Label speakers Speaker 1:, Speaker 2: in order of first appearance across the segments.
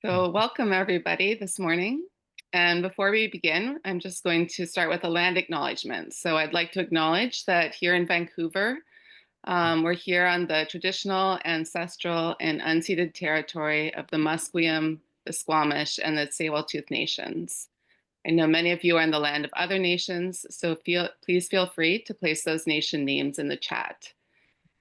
Speaker 1: So, welcome everybody this morning. And before we begin, I'm just going to start with a land acknowledgement. So, I'd like to acknowledge that here in Vancouver, we're here on the traditional, ancestral, and unceded territory of the Musqueam, the Squamish, and the Tsleil-Waututh nations. I know many of you are in the land of other nations, so please feel free to place those nation names in the chat.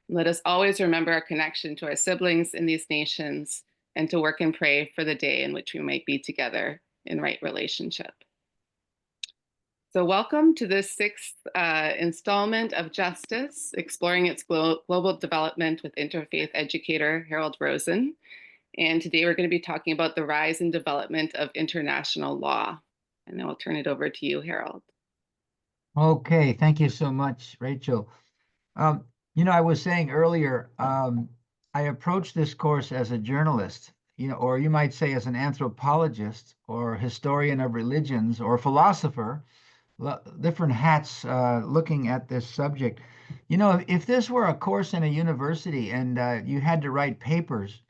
Speaker 1: Let us always remember our connection to our siblings in these nations and to work and pray for the day in which we might be together in right relationship. So welcome to this sixth installment of Justice, exploring its global development with Interfaith Educator Harold Rosen. And today we're going to be talking about the rise and development of international law. And I'll turn it over to you, Harold.
Speaker 2: Okay, thank you so much, Rachel. I was saying earlier, I approached this course as a journalist, or you might say as an anthropologist or historian of religions or philosopher, different hats looking at this subject. If this were a course in a university and you had to write papers,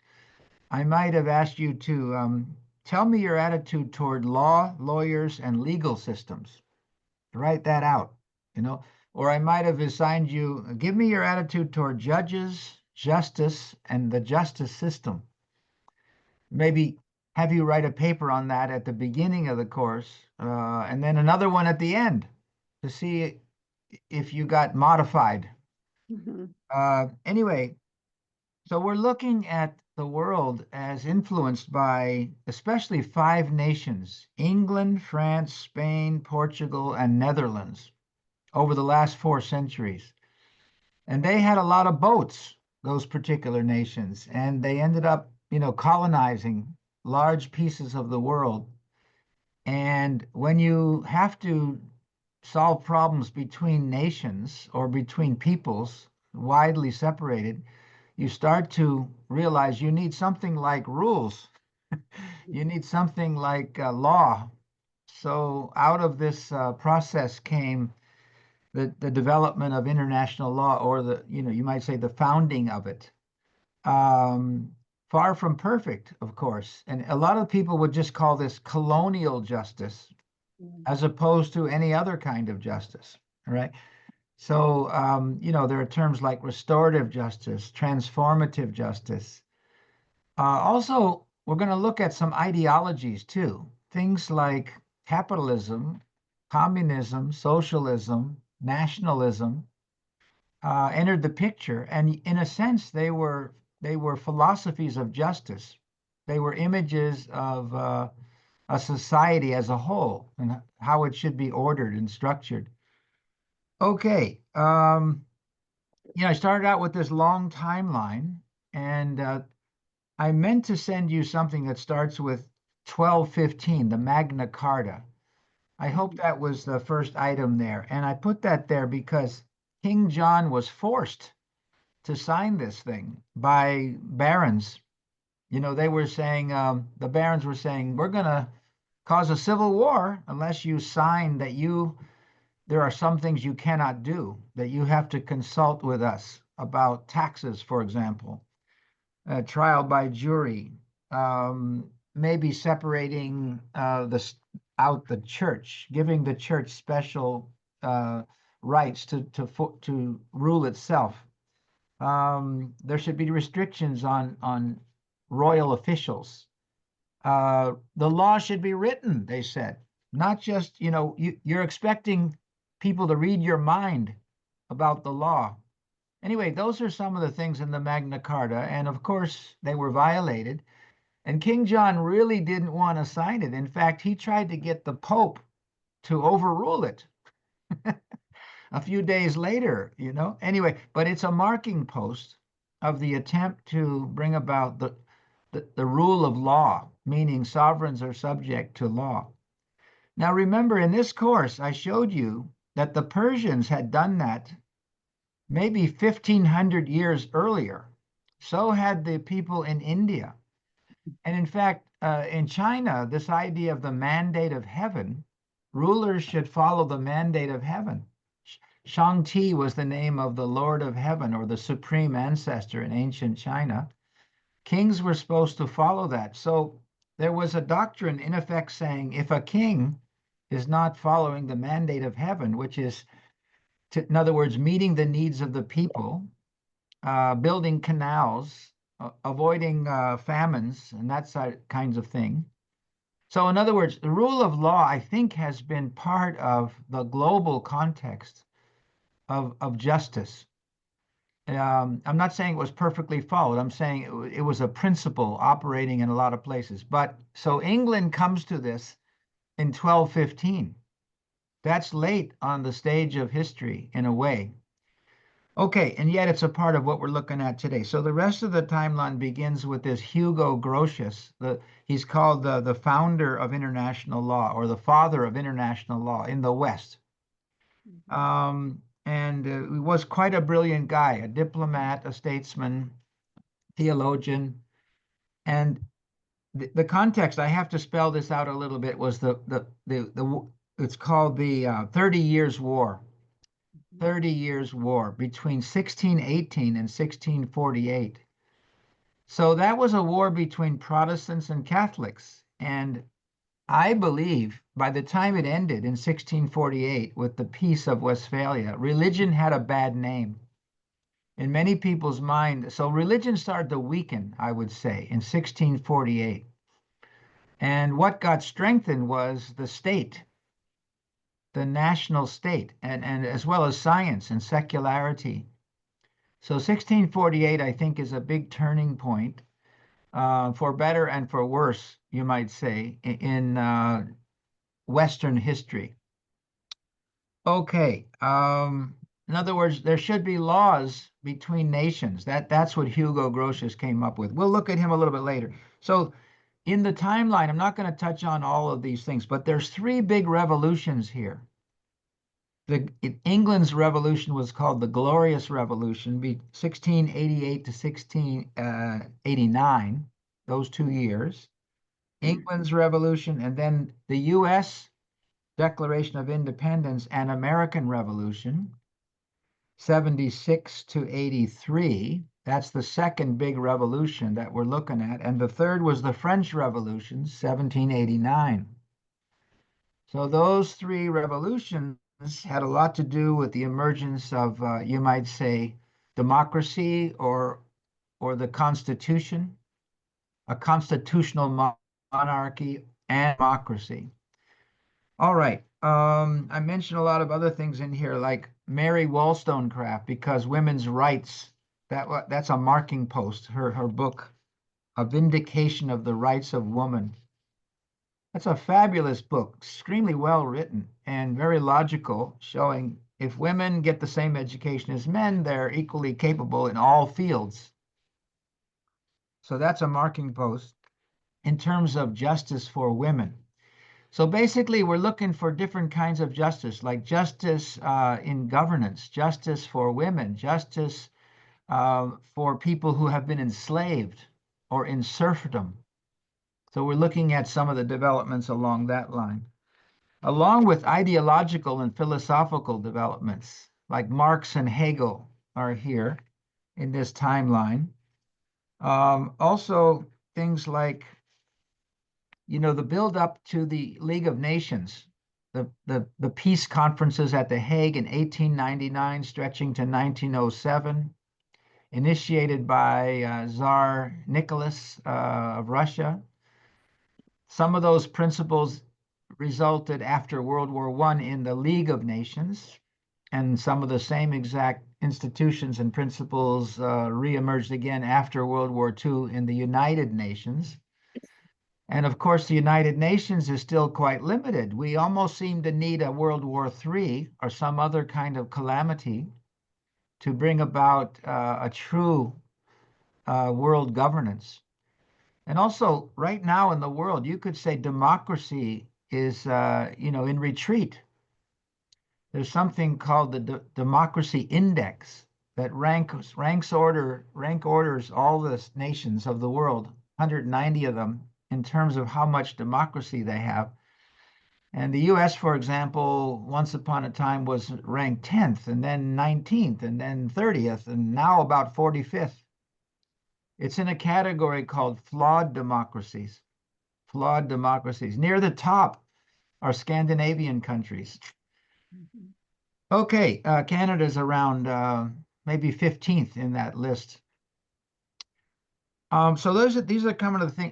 Speaker 2: I might have asked you to tell me your attitude toward law, lawyers, and legal systems. Write that out, you know. Or I might have assigned you, give me your attitude toward judges, justice, and the justice system. Maybe have you write a paper on that at the beginning of the course, and then another one at the end to see if you got modified. Anyway, so we're looking at the world as influenced by especially five nations: England, France, Spain, Portugal, and Netherlands, over the last 4 centuries. And they had a lot of boats, those particular nations, and they ended up, colonizing large pieces of the world. And when you have to solve problems between nations or between peoples widely separated, you start to realize you need something like rules. You need something like law. So out of this process came the development of international law, or you might say the founding of it. Um, Far from perfect, of course. And a lot of people would just call this colonial justice as opposed to any other kind of justice, right? So, there are terms like restorative justice, transformative justice. Also, we're going to look at some ideologies too, things like capitalism, communism, socialism, nationalism entered the picture, and in a sense, they were philosophies of justice. They were images of a society as a whole and how it should be ordered and structured. Okay, I started out with this long timeline, and I meant to send you something that starts with 1215, the Magna Carta. I hope that was the first item there. And I put that there because King John was forced to sign this thing by barons. They were saying, the barons were saying, we're going to cause a civil war unless you sign that there are some things you cannot do, that you have to consult with us about taxes, for example, trial by jury, maybe separating out the church, giving the church special rights to rule itself. There should be restrictions on royal officials. The law should be written, they said, not just, you're expecting people to read your mind about the law. Anyway, those are some of the things in the Magna Carta, and of course, they were violated. And King John really didn't want to sign it. In fact, he tried to get the Pope to overrule it a few days later, Anyway, but it's a marking post of the attempt to bring about the rule of law, meaning sovereigns are subject to law. Now, remember, in this course, I showed you that the Persians had done that maybe 1,500 years earlier. So had the people in India. And in fact, in China, this idea of the mandate of heaven, rulers should follow the mandate of heaven. Shang-Ti was the name of the Lord of Heaven, or the supreme ancestor in ancient China. Kings were supposed to follow that. So there was a doctrine in effect saying if a king is not following the mandate of heaven, which is, in other words, meeting the needs of the people, building canals, avoiding famines, and that kinds of thing. So, in other words, the rule of law, I think, has been part of the global context of justice. I'm not saying it was perfectly followed. I'm saying it was a principle operating in a lot of places. But so England comes to this in 1215. That's late on the stage of history in a way. Okay, and yet it's a part of what we're looking at today. So the rest of the timeline begins with this Hugo Grotius. He's called the founder of international law or the father of international law in the West. And he was quite a brilliant guy, a diplomat, a statesman, theologian. And the context, I have to spell this out a little bit, was it's called the 30 Years' War. 30 Years' War between 1618 and 1648. So that was a war between Protestants and Catholics. And I believe by the time it ended in 1648 with the Peace of Westphalia, religion had a bad name in many people's mind. So religion started to weaken, I would say, in 1648. And what got strengthened was the state, the national state, and as well as science and secularity. So 1648, I think, is a big turning point, for better and for worse, you might say, in Western history. Okay. In other words, there should be laws between nations. That's what Hugo Grotius came up with. We'll look at him a little bit later. So in the timeline, I'm not going to touch on all of these things, but there's three big revolutions here. England's revolution was called the Glorious Revolution, 1688 to 1689, those 2 years. England's revolution, and then the U.S. Declaration of Independence and American Revolution, 76 to 83. That's the second big revolution that we're looking at. And the third was the French Revolution, 1789. So those three revolutions had a lot to do with the emergence of, you might say, democracy or the Constitution, a constitutional monarchy, and democracy. All right. I mentioned a lot of other things in here, like Mary Wollstonecraft, because women's rights, that's a marking post, her book, A Vindication of the Rights of Woman. That's a fabulous book, extremely well written and very logical, showing if women get the same education as men, they're equally capable in all fields. So that's a marking post in terms of justice for women. So basically, we're looking for different kinds of justice, like justice in governance, justice for women, justice for people who have been enslaved or in serfdom. So we're looking at some of the developments along that line, along with ideological and philosophical developments, like Marx and Hegel are here in this timeline. Also, things like, the build up to the League of Nations, the peace conferences at The Hague in 1899, stretching to 1907, initiated by Tsar Nicholas of Russia. Some of those principles resulted after World War I in the League of Nations, and some of the same exact institutions and principles reemerged again after World War II in the United Nations. And of course, the United Nations is still quite limited. We almost seem to need a World War III or some other kind of calamity to bring about a true world governance. And also, right now in the world, you could say democracy is, in retreat. There's something called the Democracy Index that orders all the nations of the world, 190 of them, in terms of how much democracy they have. And the US, for example, once upon a time was ranked 10th, and then 19th, and then 30th, and now about 45th. It's in a category called flawed democracies. flawed democracies. Near the top are Scandinavian countries.
Speaker 1: Mhm.
Speaker 2: Okay, Canada's around maybe 15th in that list. So these are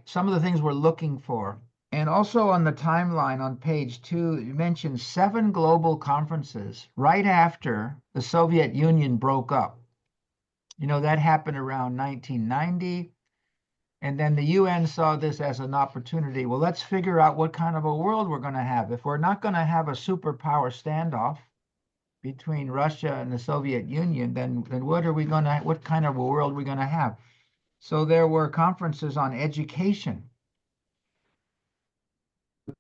Speaker 2: some of the things we're looking for. And also on the timeline on page 2, you mentioned 7 global conferences right after the Soviet Union broke up. You know, that happened around 1990. And then the UN saw this as an opportunity. Well, let's figure out what kind of a world we're going to have. If we're not going to have a superpower standoff between Russia and the Soviet Union, then what kind of a world are we going to have? So there were conferences on education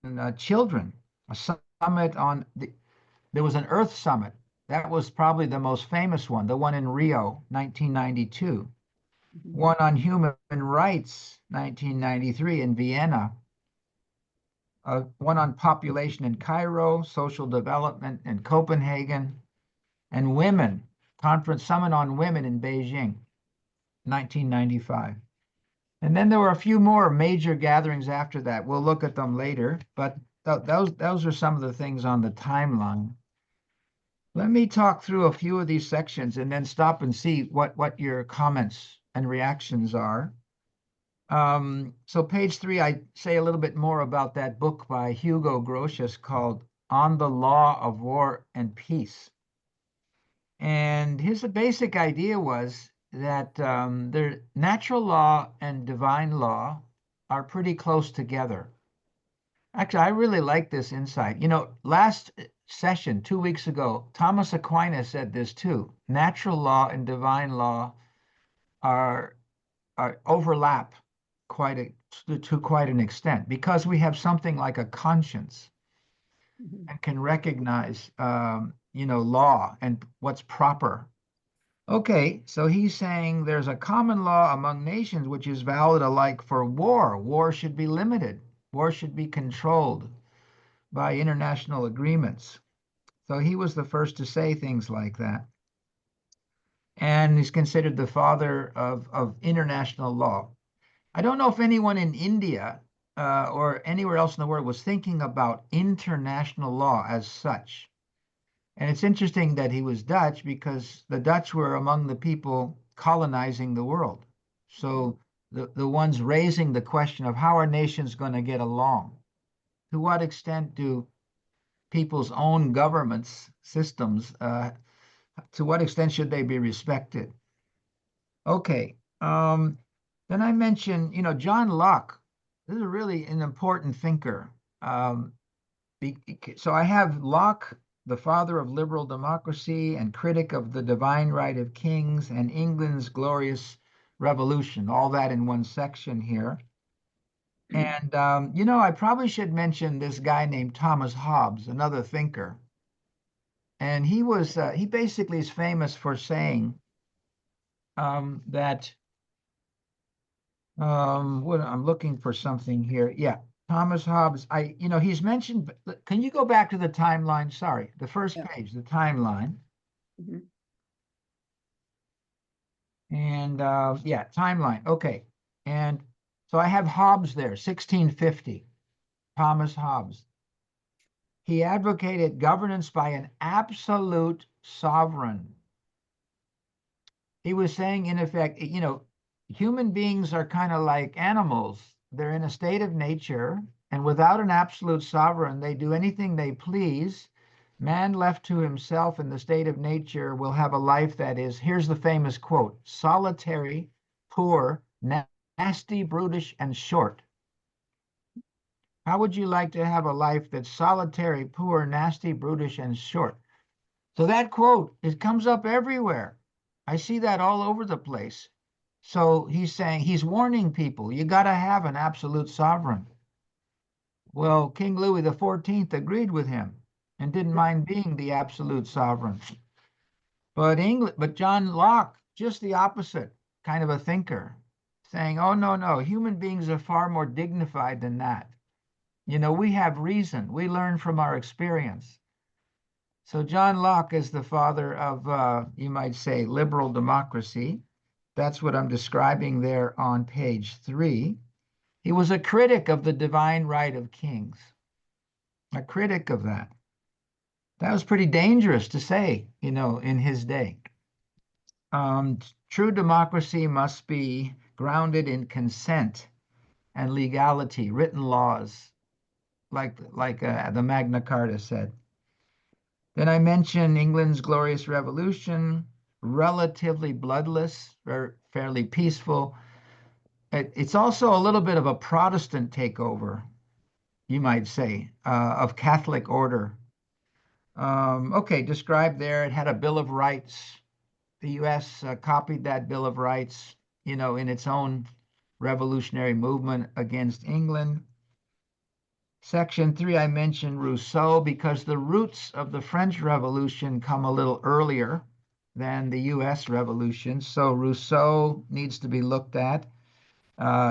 Speaker 2: and children, a summit there was an Earth Summit. That was probably the most famous one, the one in Rio, 1992.
Speaker 1: Mhm.
Speaker 2: One on human rights, 1993 in Vienna. One on population in Cairo, social development in Copenhagen, and women, conference summit on women in Beijing, 1995. And then there were a few more major gatherings after that. We'll look at them later, but those are some of the things on the timeline. Let me talk through a few of these sections and then stop and see what your comments and reactions are. So page 3, I say a little bit more about that book by Hugo Grotius called On the Law of War and Peace. And his basic idea was that natural law and divine law are pretty close together. Actually, I really like this insight. You know, last session, 2 weeks ago, Thomas Aquinas said this too. Natural law and divine law are, are overlap to quite an extent because we have something like a conscience
Speaker 1: Mhm.
Speaker 2: and can recognize, law and what's proper. Okay, so he's saying there's a common law among nations which is valid alike for war. War should be limited. War should be controlled by international agreements. So he was the first to say things like that. And he's considered the father of international law. I don't know if anyone in India or anywhere else in the world was thinking about international law as such. And it's interesting that he was Dutch because the Dutch were among the people colonizing the world. So the ones raising the question of how are nations going to get along? To what extent do people's own governments, systems, to what extent should they be respected? Okay. Then I mentioned, John Locke. This is really an important thinker. Um, so I have Locke, the father of liberal democracy and critic of the divine right of kings and England's glorious revolution, all that in one section here. And, I probably should mention this guy named Thomas Hobbes, another thinker. And he basically is famous for saying that, what I'm looking for something here. Yeah, Thomas Hobbes, he's mentioned, can you go back to the timeline? Sorry, the first
Speaker 1: Yeah.
Speaker 2: page, the timeline.
Speaker 1: Mhm.
Speaker 2: And yeah, timeline. Okay. And so I have Hobbes there, 1650, Thomas Hobbes. He advocated governance by an absolute sovereign. He was saying, in effect, human beings are kind of like animals. They're in a state of nature, and without an absolute sovereign, they do anything they please. Man left to himself in the state of nature will have a life that is, here's the famous quote, solitary, poor, nasty, brutish, and short. How would you like to have a life that's solitary, poor, nasty, brutish, and short? So that quote, it comes up everywhere. I see that all over the place. So he's warning people, you got to have an absolute sovereign. Well, King Louis XIV agreed with him and didn't mind being the absolute sovereign. But John Locke, just the opposite kind of a thinker, saying, oh, no, no, human beings are far more dignified than that. We have reason. We learn from our experience. So John Locke is the father of, you might say, liberal democracy. That's what I'm describing there on page 3. He was a critic of the divine right of kings, a critic of that. That was pretty dangerous to say, in his day. True democracy must be grounded in consent and legality, written laws, like the Magna Carta said. Then I mentioned England's Glorious Revolution, relatively bloodless, fairly peaceful. It's also a little bit of a Protestant takeover, you might say, of Catholic order. Okay, described there. It had a Bill of Rights. The U.S. Copied that Bill of Rights, in its own revolutionary movement against England. Section 3, I mentioned Rousseau because the roots of the French Revolution come a little earlier than the U.S. Revolution. So Rousseau needs to be looked at.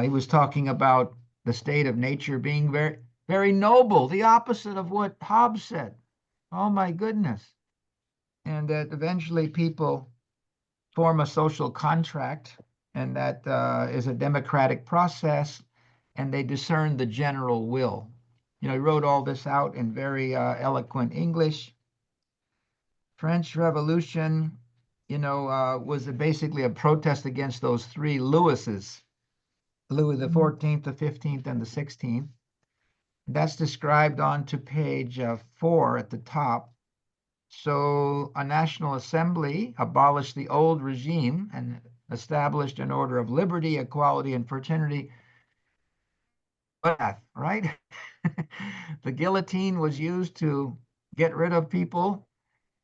Speaker 2: He was talking about the state of nature being very, very noble, the opposite of what Hobbes said. Oh my goodness. And that eventually people form a social contract, and that is a democratic process, and they discern the general will. He wrote all this out in very eloquent English. French Revolution, was basically a protest against those three Louises, Louis the 14th, the 15th, and the 16th. That's described on to page 4 at the top. So a national assembly abolished the old regime and established an order of liberty, equality, and fraternity. Death, right? The guillotine was used to get rid of people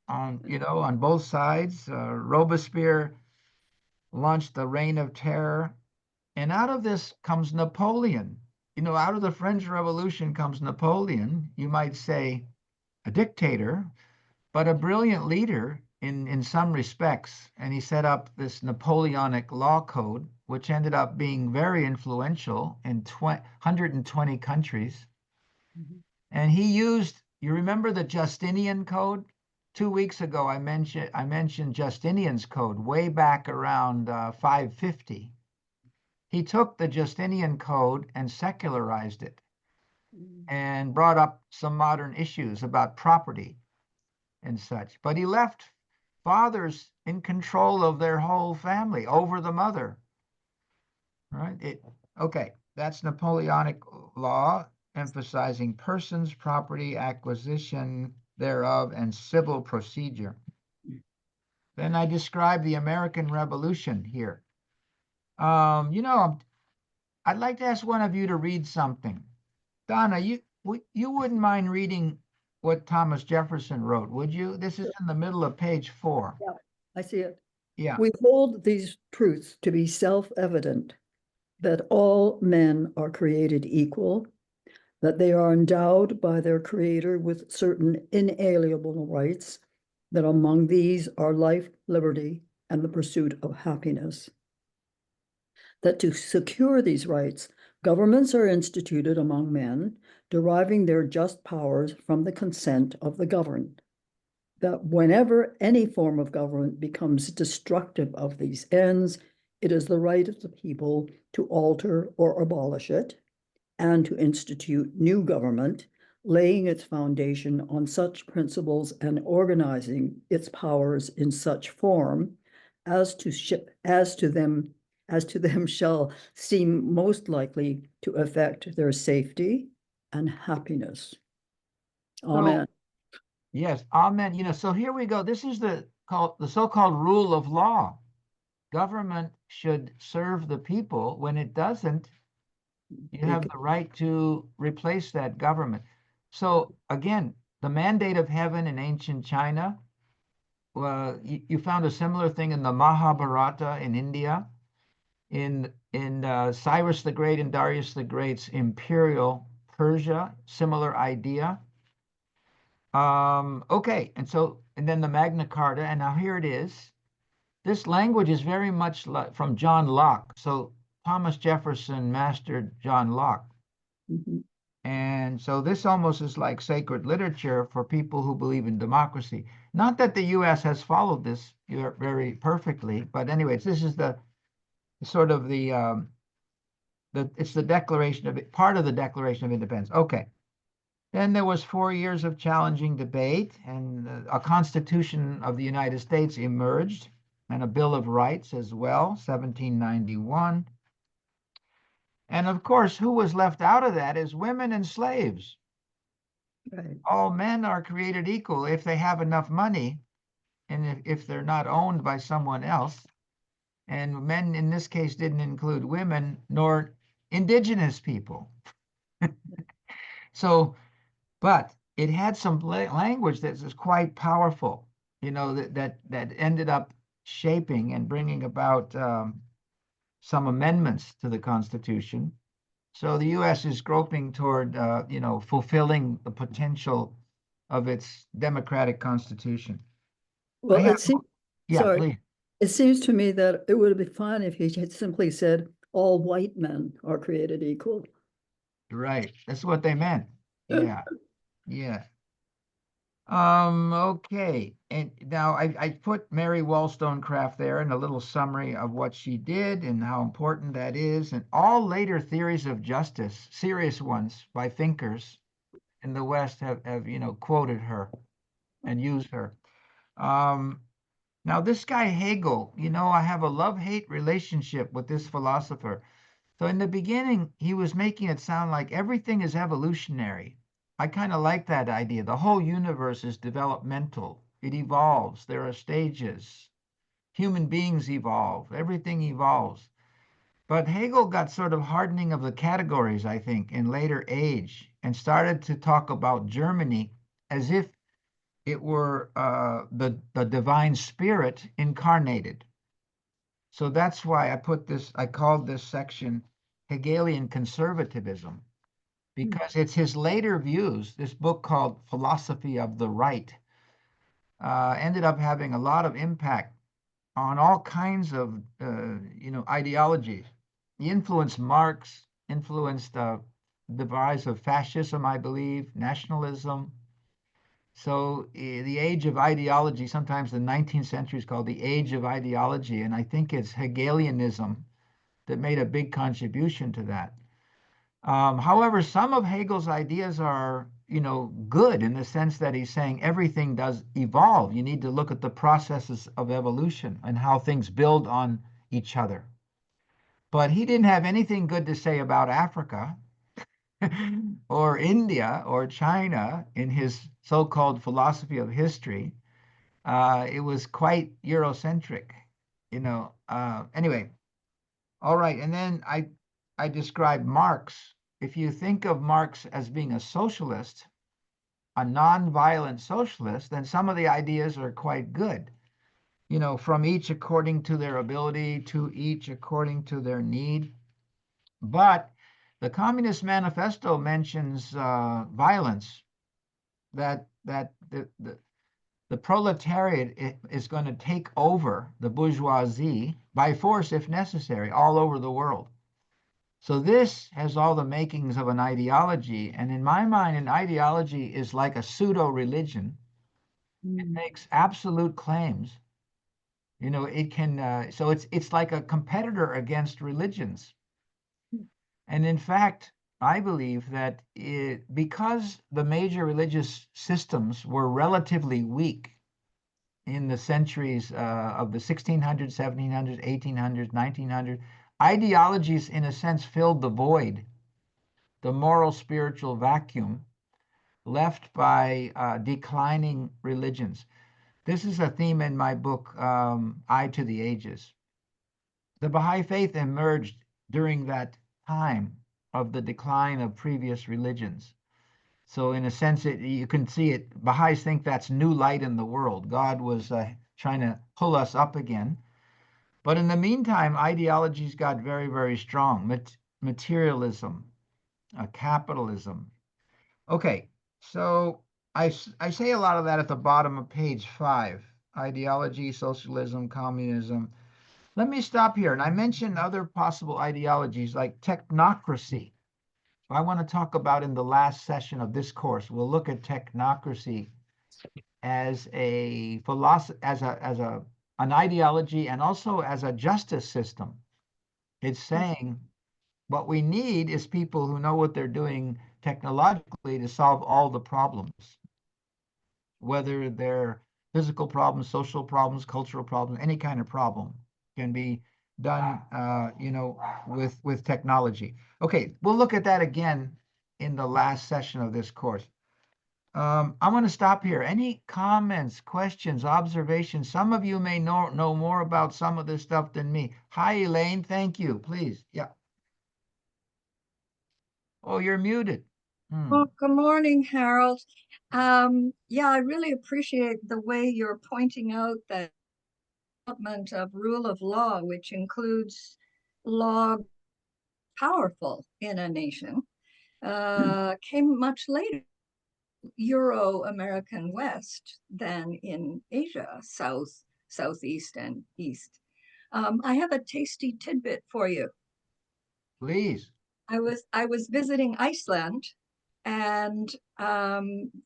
Speaker 2: on both sides. Robespierre launched the Reign of Terror. And out of this comes Napoleon. Out of the French Revolution comes Napoleon, you might say a dictator, but a brilliant leader in some respects. And he set up this Napoleonic law code, which ended up being very influential in 120 countries.
Speaker 3: Mhm.
Speaker 2: And he used, you remember the Justinian Code? 2 weeks ago, I mentioned Justinian's code way back around 550. He took the Justinian Code and secularized it and brought up some modern issues about property and such. But he left fathers in control of their whole family over the mother. Right? Okay, that's Napoleonic law, emphasizing persons, property, acquisition thereof, and civil procedure. Then I describe the American Revolution here. I'd like to ask one of you to read something. Donna, you wouldn't mind reading what Thomas Jefferson wrote, would you? This is in the middle of page 4.
Speaker 3: Yeah, I see it.
Speaker 2: Yeah.
Speaker 3: We hold these truths to be self-evident, that all men are created equal, that they are endowed by their Creator with certain inalienable rights, that among these are life, liberty, and the pursuit of happiness. That to secure these rights, governments are instituted among men, deriving their just powers from the consent of the governed. That whenever any form of government becomes destructive of these ends, it is the right of the people to alter or abolish it, and to institute new government, laying its foundation on such principles and organizing its powers in such form as to them shall seem most likely to affect their safety and happiness. Amen.
Speaker 2: So, yes, amen. So here we go. This is the so-called rule of law. Government should serve the people. When it doesn't, you have the right to replace that government. So again, the mandate of heaven in ancient China, you found a similar thing in the Mahabharata in India, in Cyrus the Great and Darius the Great's imperial Persia, similar idea. Okay, and then the Magna Carta, and now here it is. This language is very much from John Locke. So Thomas Jefferson mastered John Locke.
Speaker 3: Mhm.
Speaker 2: And so this almost is like sacred literature for people who believe in democracy. Not that the U.S. has followed this very perfectly, but anyways, this is the sort of the it's the Declaration of part of the Declaration of Independence. Okay. Then there was 4 years of challenging debate, and a Constitution of the United States emerged, and a Bill of Rights as well, 1791. And of course, who was left out of that is women and slaves.
Speaker 3: Right.
Speaker 2: All men are created equal if they have enough money, and if they're not owned by someone else. And men in this case didn't include women nor indigenous people. So, but it had some language that is quite powerful, that ended up shaping and bringing about some amendments to the Constitution. So the U.S. is groping toward, fulfilling the potential of its democratic Constitution.
Speaker 3: Well,
Speaker 2: Yeah,
Speaker 3: sorry,
Speaker 2: please.
Speaker 3: it seems to me that it would have been fine if he had simply said all white men are created equal.
Speaker 2: Right. That's what they meant. Yeah. Yeah. Okay. And now I put Mary Wollstonecraft there in a little summary of what she did and how important that is. And all later theories of justice, serious ones by thinkers in the West have quoted her and used her. Now this guy Hegel, I have a love-hate relationship with this philosopher. So in the beginning, he was making it sound like everything is evolutionary. I kind of like that idea. The whole universe is developmental. It evolves. There are stages. Human beings evolve. Everything evolves. But Hegel got sort of hardening of the categories, I think, in later age, and started to talk about Germany as if it were the divine spirit incarnated. So that's why I called this section Hegelian conservatism, because it's his later views. This book called Philosophy of the Right ended up having a lot of impact on all kinds of, ideologies. He influenced Marx, influenced the rise of fascism, I believe, nationalism. So the age of ideology, sometimes the 19th century is called the age of ideology, and I think it's Hegelianism that made a big contribution to that. However, some of Hegel's ideas are, good in the sense that he's saying everything does evolve. You need to look at the processes of evolution and how things build on each other. But he didn't have anything good to say about Africa or India or China in his so-called philosophy of history. It was quite Eurocentric, Anyway, all right. And then I described Marx. If you think of Marx as being a socialist, a nonviolent socialist, then some of the ideas are quite good. From each according to their ability, to each according to their need. But the Communist Manifesto mentions violence, that the proletariat is going to take over the bourgeoisie by force if necessary all over the world. So this has all the makings of an ideology. And in my mind, an ideology is like a pseudo-religion. It makes absolute claims. It can, so it's like a competitor against religions. And in fact, I believe that because the major religious systems were relatively weak in the centuries of the 1600s, 1700s, 1800s, 1900s, ideologies, in a sense, filled the void, the moral spiritual vacuum left by declining religions. This is a theme in my book, Eye to the Ages. The Baha'i faith emerged during that time of the decline of previous religions. So in a sense, you can see it, Baha'is think that's new light in the world. God was trying to pull us up again. But in the meantime, ideologies got very, very strong. Materialism, capitalism. Okay, so I say a lot of that at the bottom of page 5. Ideology, socialism, communism. Let me stop here. And I mentioned other possible ideologies like technocracy. I want to talk about in the last session of this course. We'll look at technocracy as a philosophy, as an ideology, and also as a justice system. It's saying What we need is people who know what they're doing technologically to solve all the problems, whether they're physical problems, social problems, cultural problems, any kind of problem can be done, with technology. Okay, we'll look at that again in the last session of this course. I'm going to stop here. Any comments, questions, observations? Some of you may know more about some of this stuff than me. Hi, Elaine. Thank you. Please. Yeah. Oh, you're muted.
Speaker 4: Well, good morning, Harold. Yeah, I really appreciate the way you're pointing out the development of rule of law, which includes law powerful in a nation, came much later, Euro-American West than in Asia, South, Southeast, and East. I have a tasty tidbit for you.
Speaker 2: Please.
Speaker 4: I was visiting Iceland, and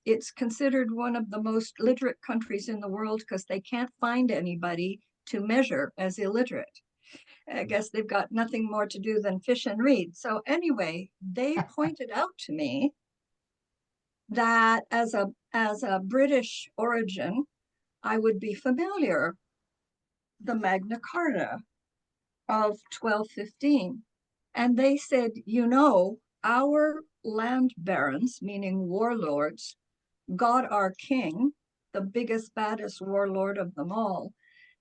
Speaker 4: it's considered one of the most literate countries in the world because they can't find anybody to measure as illiterate. I guess they've got nothing more to do than fish and read. So anyway, they pointed out to me that as a British origin, I would be familiar the Magna Carta of 1215. And they said, our land barons, meaning warlords, got our king, the biggest, baddest warlord of them all,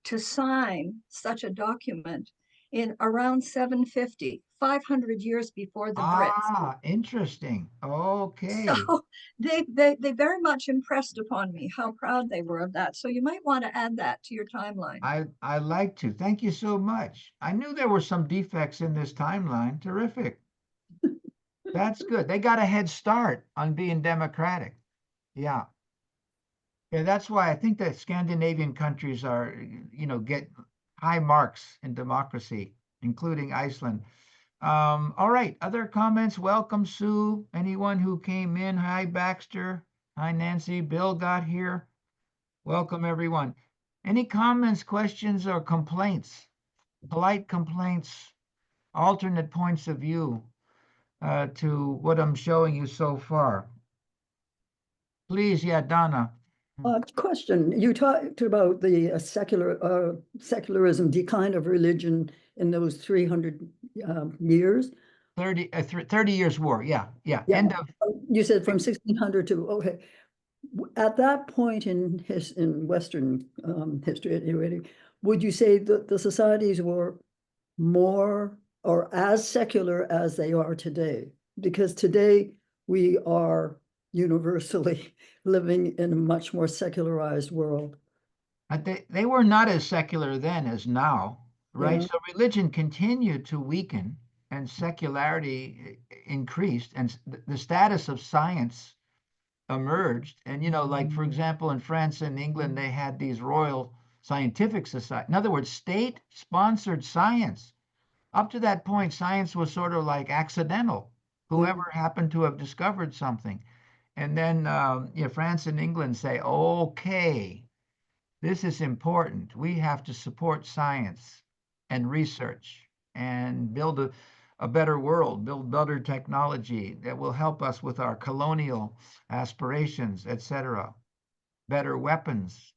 Speaker 4: to sign such a document in around 750, 500 years before the Brits.
Speaker 2: Ah, interesting. Okay.
Speaker 4: So they very much impressed upon me how proud they were of that. So you might want to add that to your timeline.
Speaker 2: I like to. Thank you so much. I knew there were some defects in this timeline. Terrific. That's good. They got a head start on being democratic. Yeah. Yeah, that's why I think that Scandinavian countries are, get high marks in democracy, including Iceland. All right, other comments? Welcome, Sue. Anyone who came in? Hi, Baxter. Hi, Nancy. Bill got here. Welcome, everyone. Any comments, questions, or complaints? Polite complaints, alternate points of view to what I'm showing you so far. Please, yeah, Donna.
Speaker 3: Question. You talked about the secularism, decline of religion in those 300 years.
Speaker 2: 30 years war. Yeah.
Speaker 3: Yeah. You said from 1600 to, okay. At that point in Western history, anyway, would you say that the societies were more or as secular as they are today? Because today we are universally living in a much more secularized world.
Speaker 2: They were not as secular then as now, right?
Speaker 3: Yeah.
Speaker 2: So religion continued to weaken and secularity increased, and the status of science emerged. And, like, for example, in France and England, they had these royal scientific society. In other words, state-sponsored science. Up to that point, science was sort of like accidental. Whoever happened to have discovered something. And then France and England say, okay, this is important. We have to support science and research and build a better world, build better technology that will help us with our colonial aspirations, etc. Better weapons,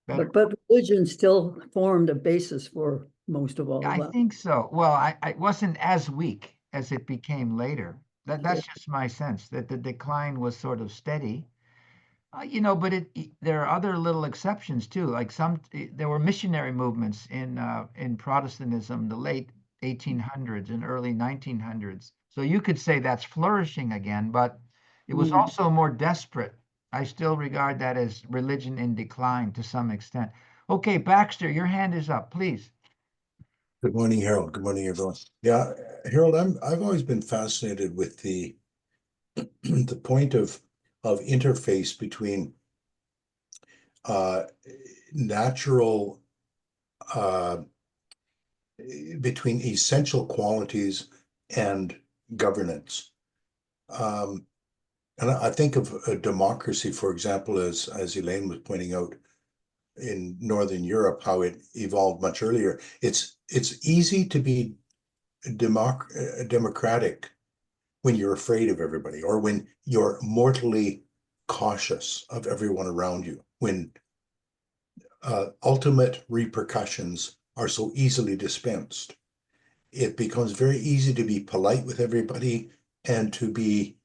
Speaker 2: better.
Speaker 3: But religion still formed a basis for most of all
Speaker 2: I
Speaker 3: that.
Speaker 2: think so. Well, I wasn't as weak as it became later. That's just my sense that the decline was sort of steady. But there are other little exceptions too. Like there were missionary movements in Protestantism, the late 1800s and early 1900s. So you could say that's flourishing again, but it was also more desperate. I still regard that as religion in decline to some extent. Okay, Baxter, your hand is up, please.
Speaker 5: Good morning, Harold. Good morning, everyone. Yeah, Harold, I've always been fascinated with the the point of interface between natural between essential qualities and governance. And I think of a democracy, for example, as Elaine was pointing out, in Northern Europe, how it evolved much earlier. It's easy to be democratic when you're afraid of everybody, or when you're mortally cautious of everyone around you, when ultimate repercussions are so easily dispensed. It becomes very easy to be polite with everybody and to be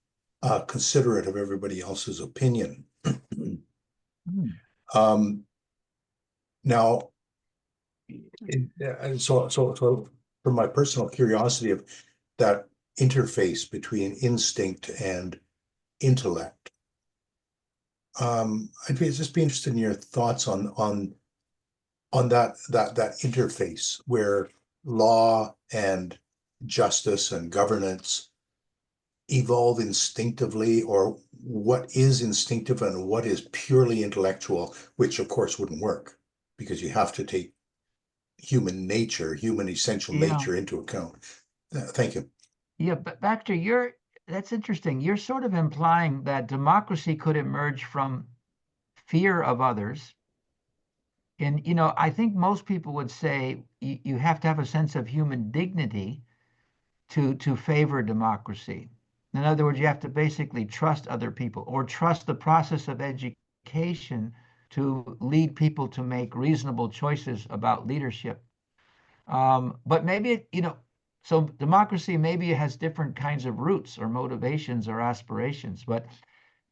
Speaker 5: considerate of everybody else's opinion. Now, so from my personal curiosity of that interface between instinct and intellect, I'd just be interested in your thoughts on that interface where law and justice and governance evolve instinctively, or what is instinctive and what is purely intellectual, which of course wouldn't work because you have to take human nature, human essential nature into account. Thank you.
Speaker 2: Yeah, but Baxter, that's interesting. You're sort of implying that democracy could emerge from fear of others. And, I think most people would say you have to have a sense of human dignity to favor democracy. In other words, you have to basically trust other people or trust the process of education to lead people to make reasonable choices about leadership. But maybe, so democracy maybe has different kinds of roots or motivations or aspirations. But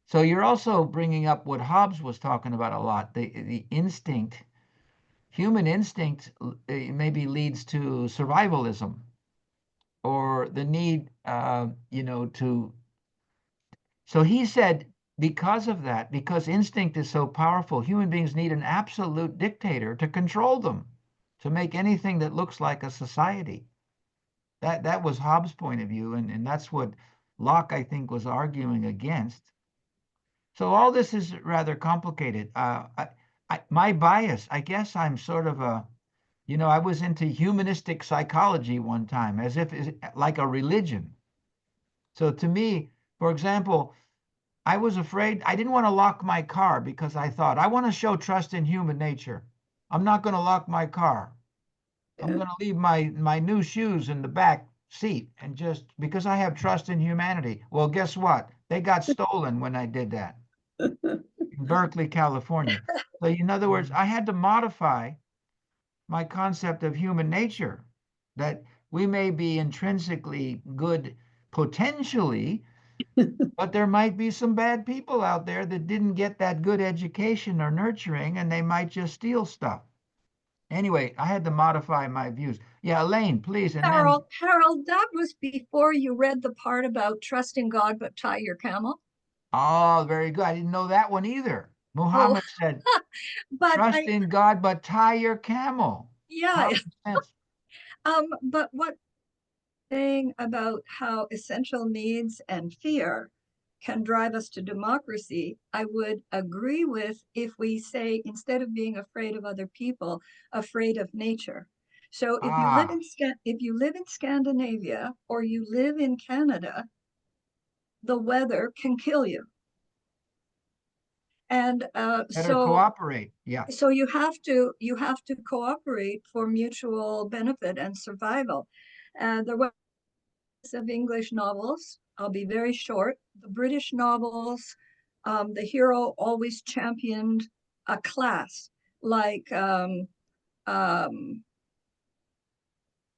Speaker 2: so you're also bringing up what Hobbes was talking about a lot, the instinct. Human instinct maybe leads to survivalism, or the need, to. So he said, because of that, because instinct is so powerful, human beings need an absolute dictator to control them, to make anything that looks like a society. That was Hobbes' point of view, and that's what Locke, I think, was arguing against. So all this is rather complicated. My bias, I guess I'm sort of I was into humanistic psychology one time, as if it's like a religion. So to me, for example, I was afraid, I didn't want to lock my car because I thought, I want to show trust in human nature. I'm not going to lock my car. I'm going to leave my new shoes in the back seat, and just because I have trust in humanity. Well, guess what? They got stolen when I did that in Berkeley, California. So in other words, I had to modify my concept of human nature, that we may be intrinsically good potentially, but there might be some bad people out there that didn't get that good education or nurturing, and they might just steal stuff. Anyway, I had to modify my views. Yeah, Elaine, please. And then,
Speaker 4: Harold, that was before you read the part about trusting God but tie your camel.
Speaker 2: oh, very good. I didn't know that one either.
Speaker 4: Oh,
Speaker 2: Muhammad said,
Speaker 4: but
Speaker 2: trust in God, but tie your camel.
Speaker 4: yeah.
Speaker 2: Common sense.
Speaker 4: But what saying about how essential needs and fear can drive us to democracy, I would agree with if we say, instead of being afraid of other people, afraid of nature. So if you live in Scandinavia or you live in Canada, the weather can kill you. And
Speaker 2: Better cooperate. Yeah.
Speaker 4: so you have to cooperate for mutual benefit and survival. There was of English novels. I'll be very short. The British novels, the hero always championed a class, like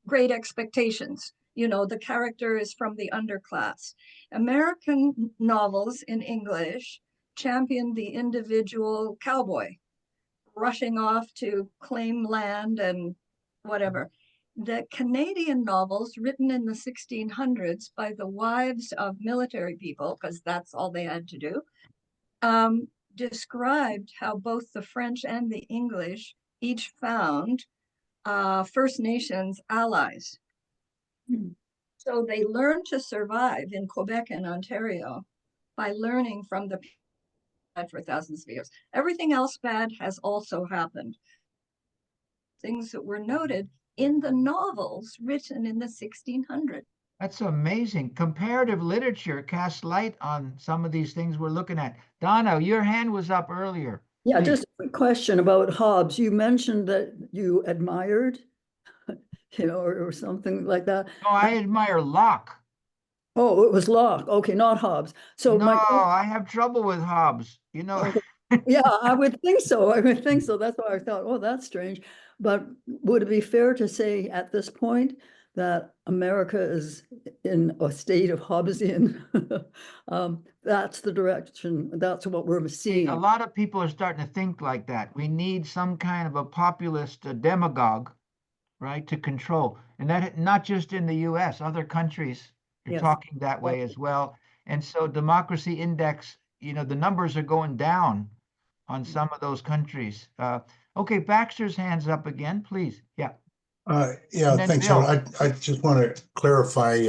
Speaker 4: Great Expectations. The character is from the underclass. American novels in English championed the individual cowboy, rushing off to claim land and whatever. The Canadian novels written in the 1600s by the wives of military people, because that's all they had to do, described how both the French and the English each found First Nations allies. So they learned to survive in Quebec and Ontario by learning from the people for thousands of years. Everything else bad has also happened. Things that were noted in the novels written in the 1600s.
Speaker 2: That's amazing. Comparative literature casts light on some of these things we're looking at. Donna, your hand was up earlier.
Speaker 3: Yeah,
Speaker 2: Please.
Speaker 3: just a quick question about Hobbes. You mentioned that you admired or something like that.
Speaker 2: No, I admire Locke.
Speaker 3: Oh, it was Locke. Okay, not Hobbes. So
Speaker 2: No,
Speaker 3: my question,
Speaker 2: I have trouble with Hobbes.
Speaker 3: okay. Yeah, I would think so. I would think so. That's why I thought, oh, that's strange. But would it be fair to say at this point that America is in a state of Hobbesian? That's the direction. That's what we're
Speaker 2: A
Speaker 3: seeing.
Speaker 2: lot of people are starting to think like that. We need some kind of a populist demagogue, right, to control. And that not just in the US, other countries are
Speaker 3: Yes.
Speaker 2: talking that way as well. And so democracy index, the numbers are going down on some of those countries. Okay, Baxter's hands up again, please. Yeah.
Speaker 5: Yeah,
Speaker 2: And then
Speaker 5: thanks,
Speaker 2: Bill.
Speaker 5: Harold. I just want to clarify,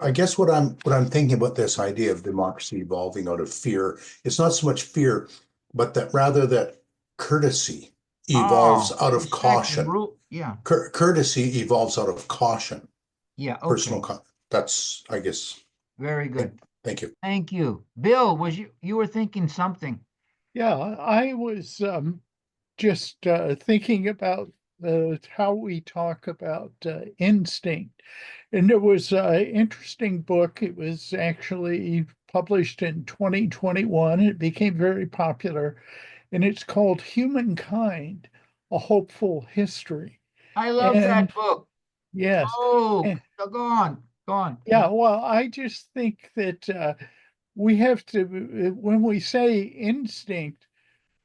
Speaker 5: I guess what I'm thinking about this idea of democracy evolving out of fear, it's not so much fear, but that rather that courtesy evolves
Speaker 2: Oh,
Speaker 5: out of
Speaker 2: respect and
Speaker 5: caution.
Speaker 2: rule. Yeah.
Speaker 5: Courtesy evolves out of caution,
Speaker 2: Yeah.
Speaker 5: personal
Speaker 2: Okay.
Speaker 5: that's, I guess,
Speaker 2: Very good.
Speaker 5: thank you.
Speaker 2: Thank you. Bill, you were thinking something.
Speaker 6: Yeah, I was just thinking about how we talk about instinct. And there was an interesting book. It was actually published in 2021. It became very popular, and it's called Humankind, A Hopeful History.
Speaker 2: I love
Speaker 6: And
Speaker 2: that book.
Speaker 6: yes,
Speaker 2: Oh,
Speaker 6: and,
Speaker 2: so go on. Go on.
Speaker 6: yeah, well, I just think that we have to, when we say instinct,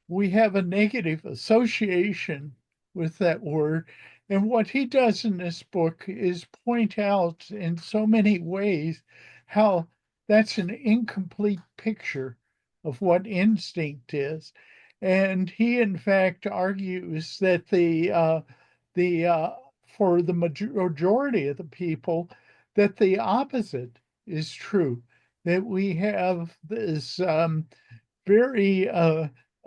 Speaker 6: we have a negative association with that word. And what he does in this book is point out in so many ways how that's an incomplete picture of what instinct is. And he, in fact, argues that the for the majority of the people, that the opposite is true, that we have this very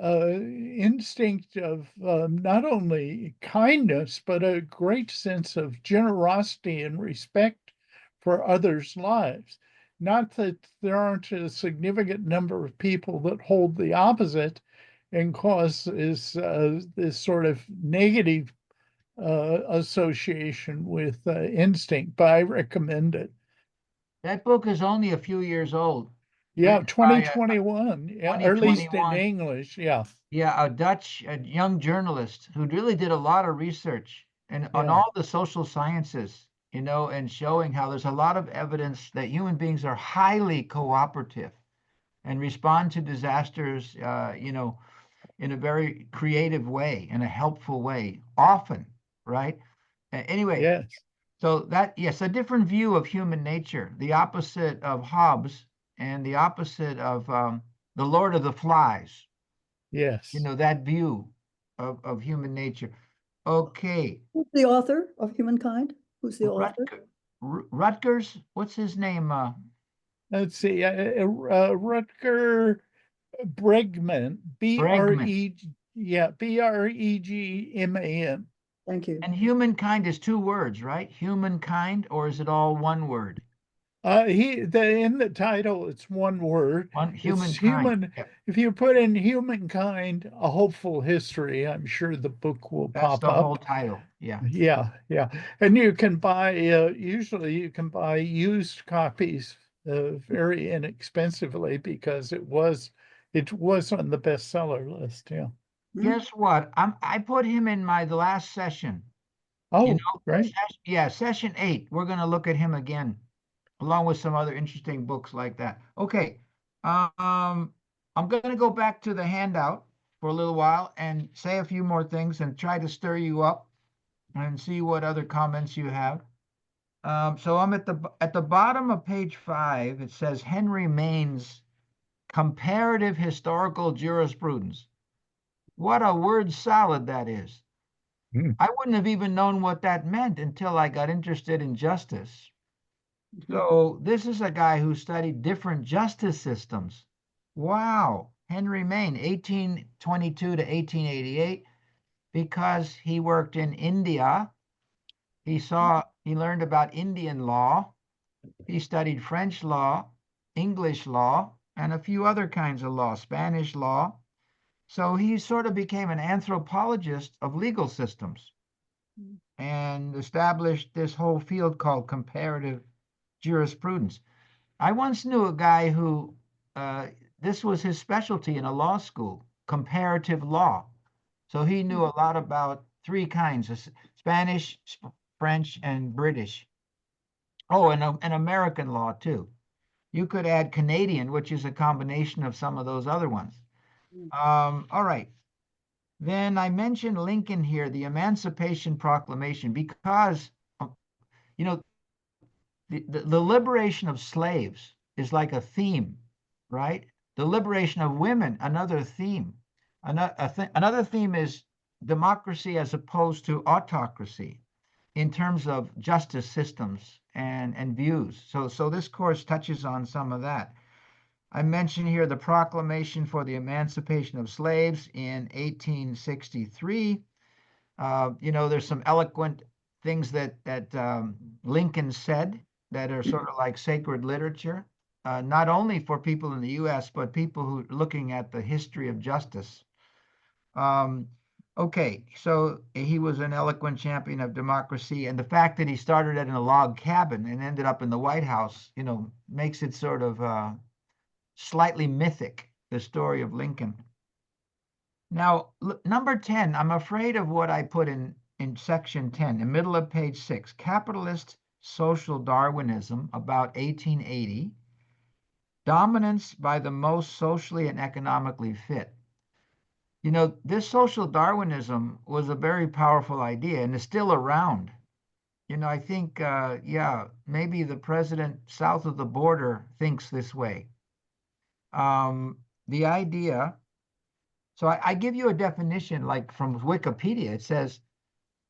Speaker 6: instinct of not only kindness, but a great sense of generosity and respect for others' lives. Not that there aren't a significant number of people that hold the opposite and cause this sort of negative association with instinct, but I recommend it.
Speaker 2: That book is only a few years old,
Speaker 6: Yeah,
Speaker 2: written by
Speaker 6: 2021, yeah, or at least in
Speaker 2: 2021.
Speaker 6: English, yeah.
Speaker 2: Yeah, a young journalist who really did a lot of research and on
Speaker 6: Yeah.
Speaker 2: all the social sciences, and showing how there's a lot of evidence that human beings are highly cooperative and respond to disasters, in a very creative way, in a helpful way, often, right? Anyway,
Speaker 6: Yes,
Speaker 2: so that, yes, a different view of human nature, the opposite of Hobbes and the opposite of the Lord of the Flies,
Speaker 6: yes.
Speaker 2: that view of human nature. Okay,
Speaker 3: Who's the author of Humankind? Who's the author?
Speaker 2: Rutgers, what's his name?
Speaker 6: Let's see, Rutger Bregman,
Speaker 2: Bregman.
Speaker 6: Bregman.
Speaker 3: Thank you.
Speaker 2: And humankind is two words, right? Humankind, or is it all one word?
Speaker 6: In the title, it's one word.
Speaker 2: One
Speaker 6: It's
Speaker 2: humankind.
Speaker 6: human.
Speaker 2: Yep.
Speaker 6: If you put in humankind, a hopeful history, I'm sure the book will
Speaker 2: That's
Speaker 6: pop
Speaker 2: the whole
Speaker 6: up.
Speaker 2: title. Yeah.
Speaker 6: Yeah, yeah. And you can buy, usually you can buy used copies very inexpensively because it was on the bestseller list. Yeah.
Speaker 2: Guess what? I put him in the last session.
Speaker 6: Oh, right.
Speaker 2: Session 8. We're going to look at him again, along with some other interesting books like that. Okay. I'm going to go back to the handout for a little while and say a few more things and try to stir you up and see what other comments you have. So I'm at the bottom of page 5. It says Henry Maine's Comparative Historical Jurisprudence. What a word salad that is.
Speaker 6: Hmm.
Speaker 2: I wouldn't have even known what that meant until I got interested in justice. So this is a guy who studied different justice systems. Wow. Henry Maine, 1822 to 1888, because he worked in India. He learned about Indian law. He studied French law, English law, and a few other kinds of law, Spanish law. So he sort of became an anthropologist of legal systems. and established this whole field called comparative jurisprudence. I once knew a guy who this was his specialty in a law school, comparative law. So he knew a lot about three kinds of Spanish, French, and British. Oh, and American law too. You could add Canadian, which is a combination of some of those other ones. All right. Then I mentioned Lincoln here, the Emancipation Proclamation, because, you know, the liberation of slaves is like a theme, right? The liberation of women, another theme. Another theme is democracy as opposed to autocracy in terms of justice systems and views. So this course touches on some of that. I mentioned here the Proclamation for the Emancipation of Slaves in 1863. There's some eloquent things that Lincoln said that are sort of like sacred literature, not only for people in the U.S., but people who are looking at the history of justice. Okay, so he was an eloquent champion of democracy, and the fact that he started it in a log cabin and ended up in the White House, makes it sort of slightly mythic, the story of Lincoln. Now, number 10, I'm afraid of what I put in section 10, in the middle of page 6, capitalist social Darwinism, about 1880, dominance by the most socially and economically fit. This social Darwinism was a very powerful idea and is still around. I think, maybe the president south of the border thinks this way. The idea, so I give you a definition like from Wikipedia. It says,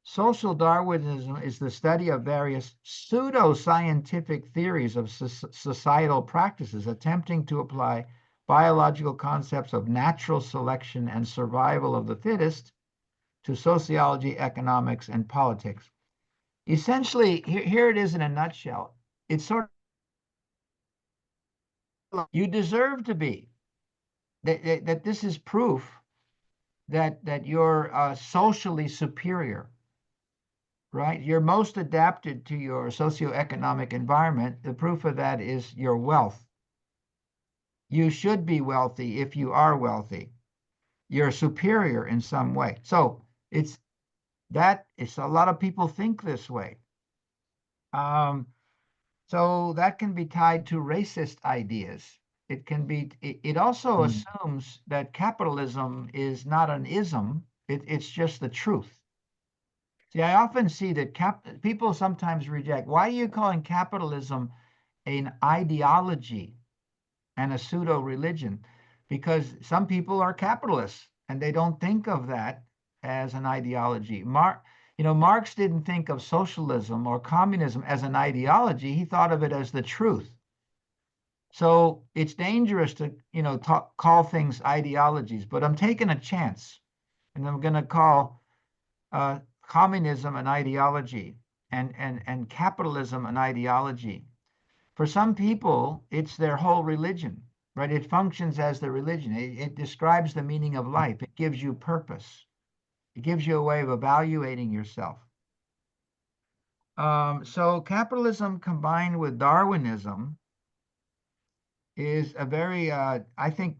Speaker 2: social Darwinism is the study of various pseudo-scientific theories of societal practices attempting to apply biological concepts of natural selection and survival of the fittest to sociology, economics, and politics. Essentially, here it is in a nutshell. It's sort of, you deserve to be. That this is proof that you're socially superior, right? You're most adapted to your socioeconomic environment. The proof of that is your wealth. You should be wealthy if you are wealthy. You're superior in some way. So it's a lot of people think this way. So that can be tied to racist ideas. It also assumes that capitalism is not an ism, it's just the truth. See, I often see that people sometimes reject, why are you calling capitalism an ideology and a pseudo-religion? Because some people are capitalists and they don't think of that as an ideology. Marx didn't think of socialism or communism as an ideology. He thought of it as the truth. So it's dangerous to, call things ideologies, but I'm taking a chance and I'm going to call communism an ideology and capitalism an ideology. For some people, it's their whole religion, right? It functions as the religion. It describes the meaning of life. It gives you purpose. It gives you a way of evaluating yourself. So capitalism combined with Darwinism is a very, I think,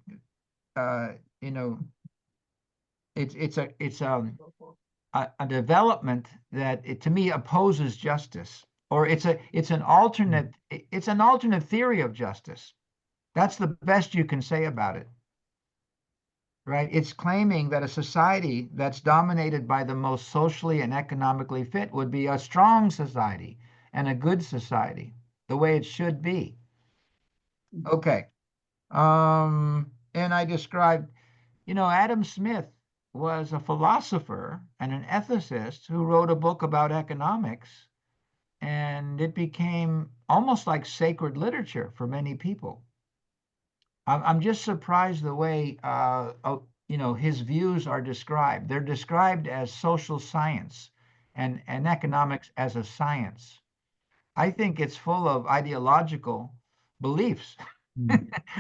Speaker 2: it's a development that to me opposes justice, or it's an alternate theory of justice. That's the best you can say about it, right? It's claiming that a society that's dominated by the most socially and economically fit would be a strong society and a good society, the way it should be. Okay. And I described, Adam Smith was a philosopher and an ethicist who wrote a book about economics, and it became almost like sacred literature for many people. I'm just surprised the way, his views are described. They're described as social science and economics as a science. I think it's full of ideological beliefs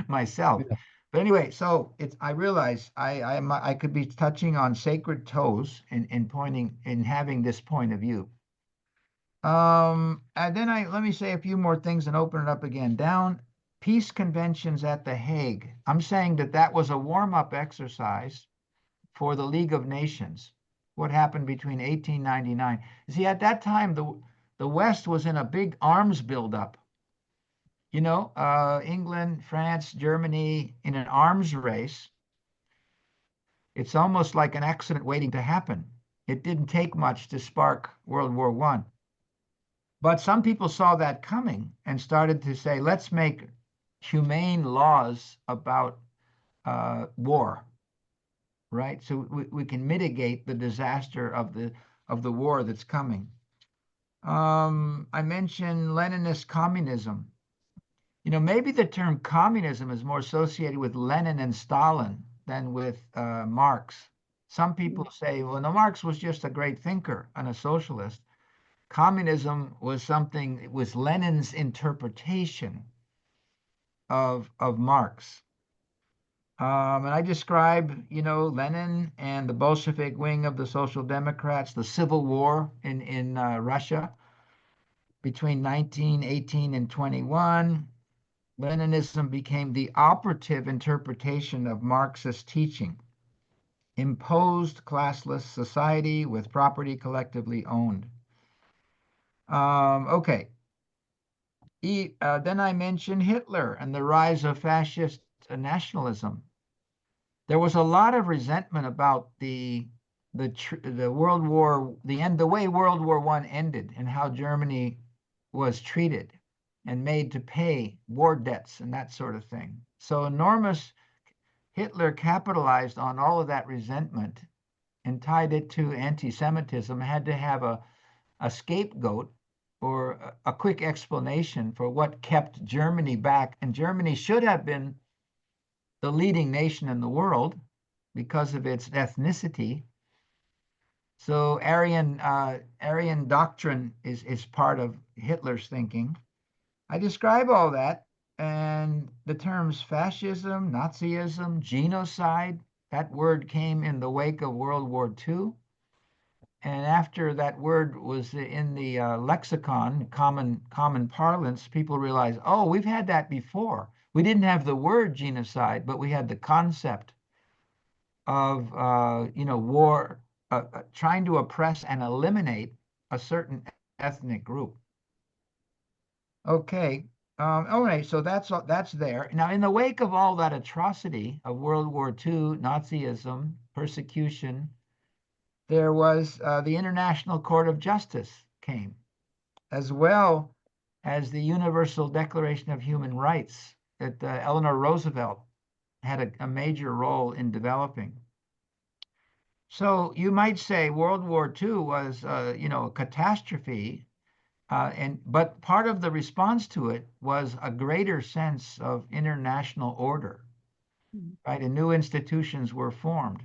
Speaker 2: myself.
Speaker 6: Yeah.
Speaker 2: But anyway, so I realize I could be touching on sacred toes in having this point of view. And then let me say a few more things and open it up again. Down, peace conventions at The Hague. I'm saying that that was a warm-up exercise for the League of Nations. What happened between 1899? You see, at that time, the West was in a big arms buildup. You know, England, France, Germany in an arms race. It's almost like an accident waiting to happen. It didn't take much to spark World War I. But some people saw that coming and started to say, let's make humane laws about war, right? So we can mitigate the disaster of the war that's coming. I mentioned Leninist communism. You know, maybe the term communism is more associated with Lenin and Stalin than with Marx. Some people say, well, no, Marx was just a great thinker and a socialist. Communism was something, it was Lenin's interpretation of Marx. And I describe, you know, Lenin and the Bolshevik wing of the Social Democrats, the civil war in Russia between 1918 and 21. Leninism became the operative interpretation of Marxist teaching, imposed classless society with property collectively owned. Okay. Then I mentioned Hitler and the rise of fascist nationalism. There was a lot of resentment about the World War, the way World War I ended and how Germany was treated and made to pay war debts and that sort of thing. So Hitler capitalized on all of that resentment and tied it to anti-Semitism, had to have a scapegoat or a quick explanation for what kept Germany back. And Germany should have been the leading nation in the world because of its ethnicity. So Aryan doctrine is part of Hitler's thinking. I describe all that, and the terms fascism, Nazism, genocide, that word came in the wake of World War II. And after that word was in the lexicon, common parlance, people realized, oh, we've had that before. We didn't have the word genocide, but we had the concept of war, trying to oppress and eliminate a certain ethnic group. Okay. All right, so that's there. Now, in the wake of all that atrocity of World War II, Nazism, persecution, there was the International Court of Justice came, as well as the Universal Declaration of Human Rights that Eleanor Roosevelt had a major role in developing. So you might say World War II was, a catastrophe, but part of the response to it was a greater sense of international order, right? And new institutions were formed.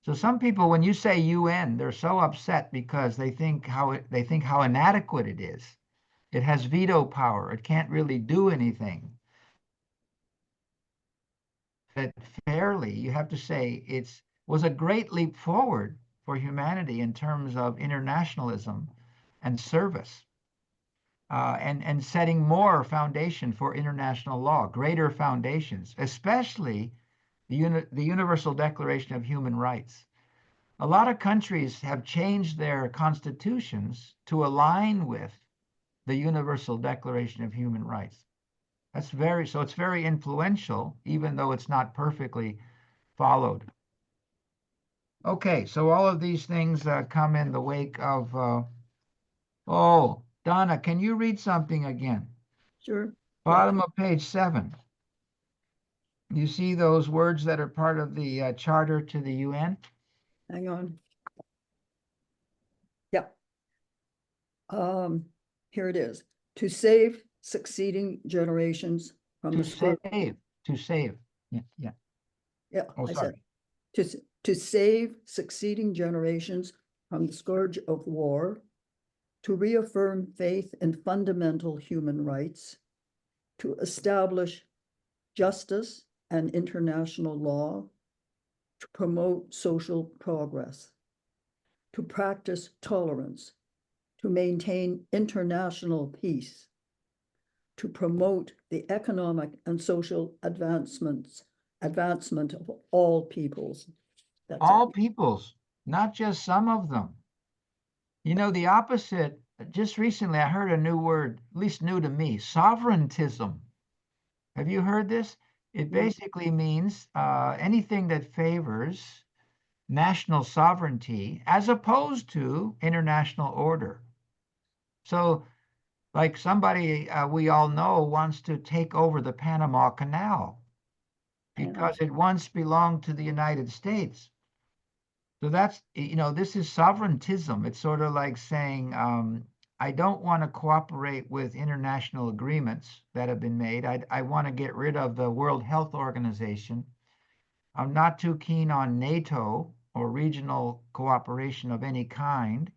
Speaker 2: So some people, when you say UN, they're so upset because they think how inadequate it is. It has veto power. It can't really do anything. That fairly, you have to say it was a great leap forward for humanity in terms of internationalism and service, and setting more foundation for international law, greater foundations, especially the Universal Declaration of Human Rights. A lot of countries have changed their constitutions to align with the Universal Declaration of Human Rights. It's very influential, even though it's not perfectly followed. Okay, so all of these things come in the wake of, oh, Donna, can you read something again?
Speaker 3: Sure.
Speaker 2: Bottom of page 7. You see those words that are part of the charter to the UN?
Speaker 3: Hang on. Yeah. Here it is. To save succeeding generations from the scourge.
Speaker 2: To save. Yeah.
Speaker 3: Yeah,
Speaker 2: Oh,
Speaker 3: I
Speaker 2: sorry.
Speaker 3: said to save succeeding generations from the scourge of war, to reaffirm faith in fundamental human rights, to establish justice and international law, to promote social progress, to practice tolerance, to maintain international peace, to promote the economic and social advancement of all peoples. That's
Speaker 2: All
Speaker 3: it.
Speaker 2: peoples, not just some of them. You know, the opposite, just recently I heard a new word, at least new to me, sovereigntism. Have you heard this? It basically means anything that favors national sovereignty as opposed to international order. So, like somebody we all know wants to take over the Panama Canal because it once belonged to the United States. So that's, you know, this is sovereigntism. It's sort of like saying, I don't want to cooperate with international agreements that have been made. I want to get rid of the World Health Organization. I'm not too keen on NATO or regional cooperation of any kind.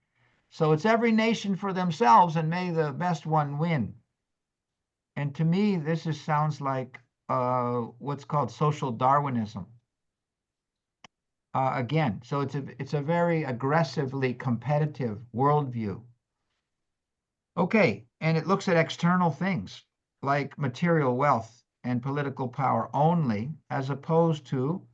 Speaker 2: So it's every nation for themselves and may the best one win. And to me, this sounds like what's called social Darwinism. Again, so it's a very aggressively competitive worldview. Okay, and it looks at external things like material wealth and political power only, as opposed to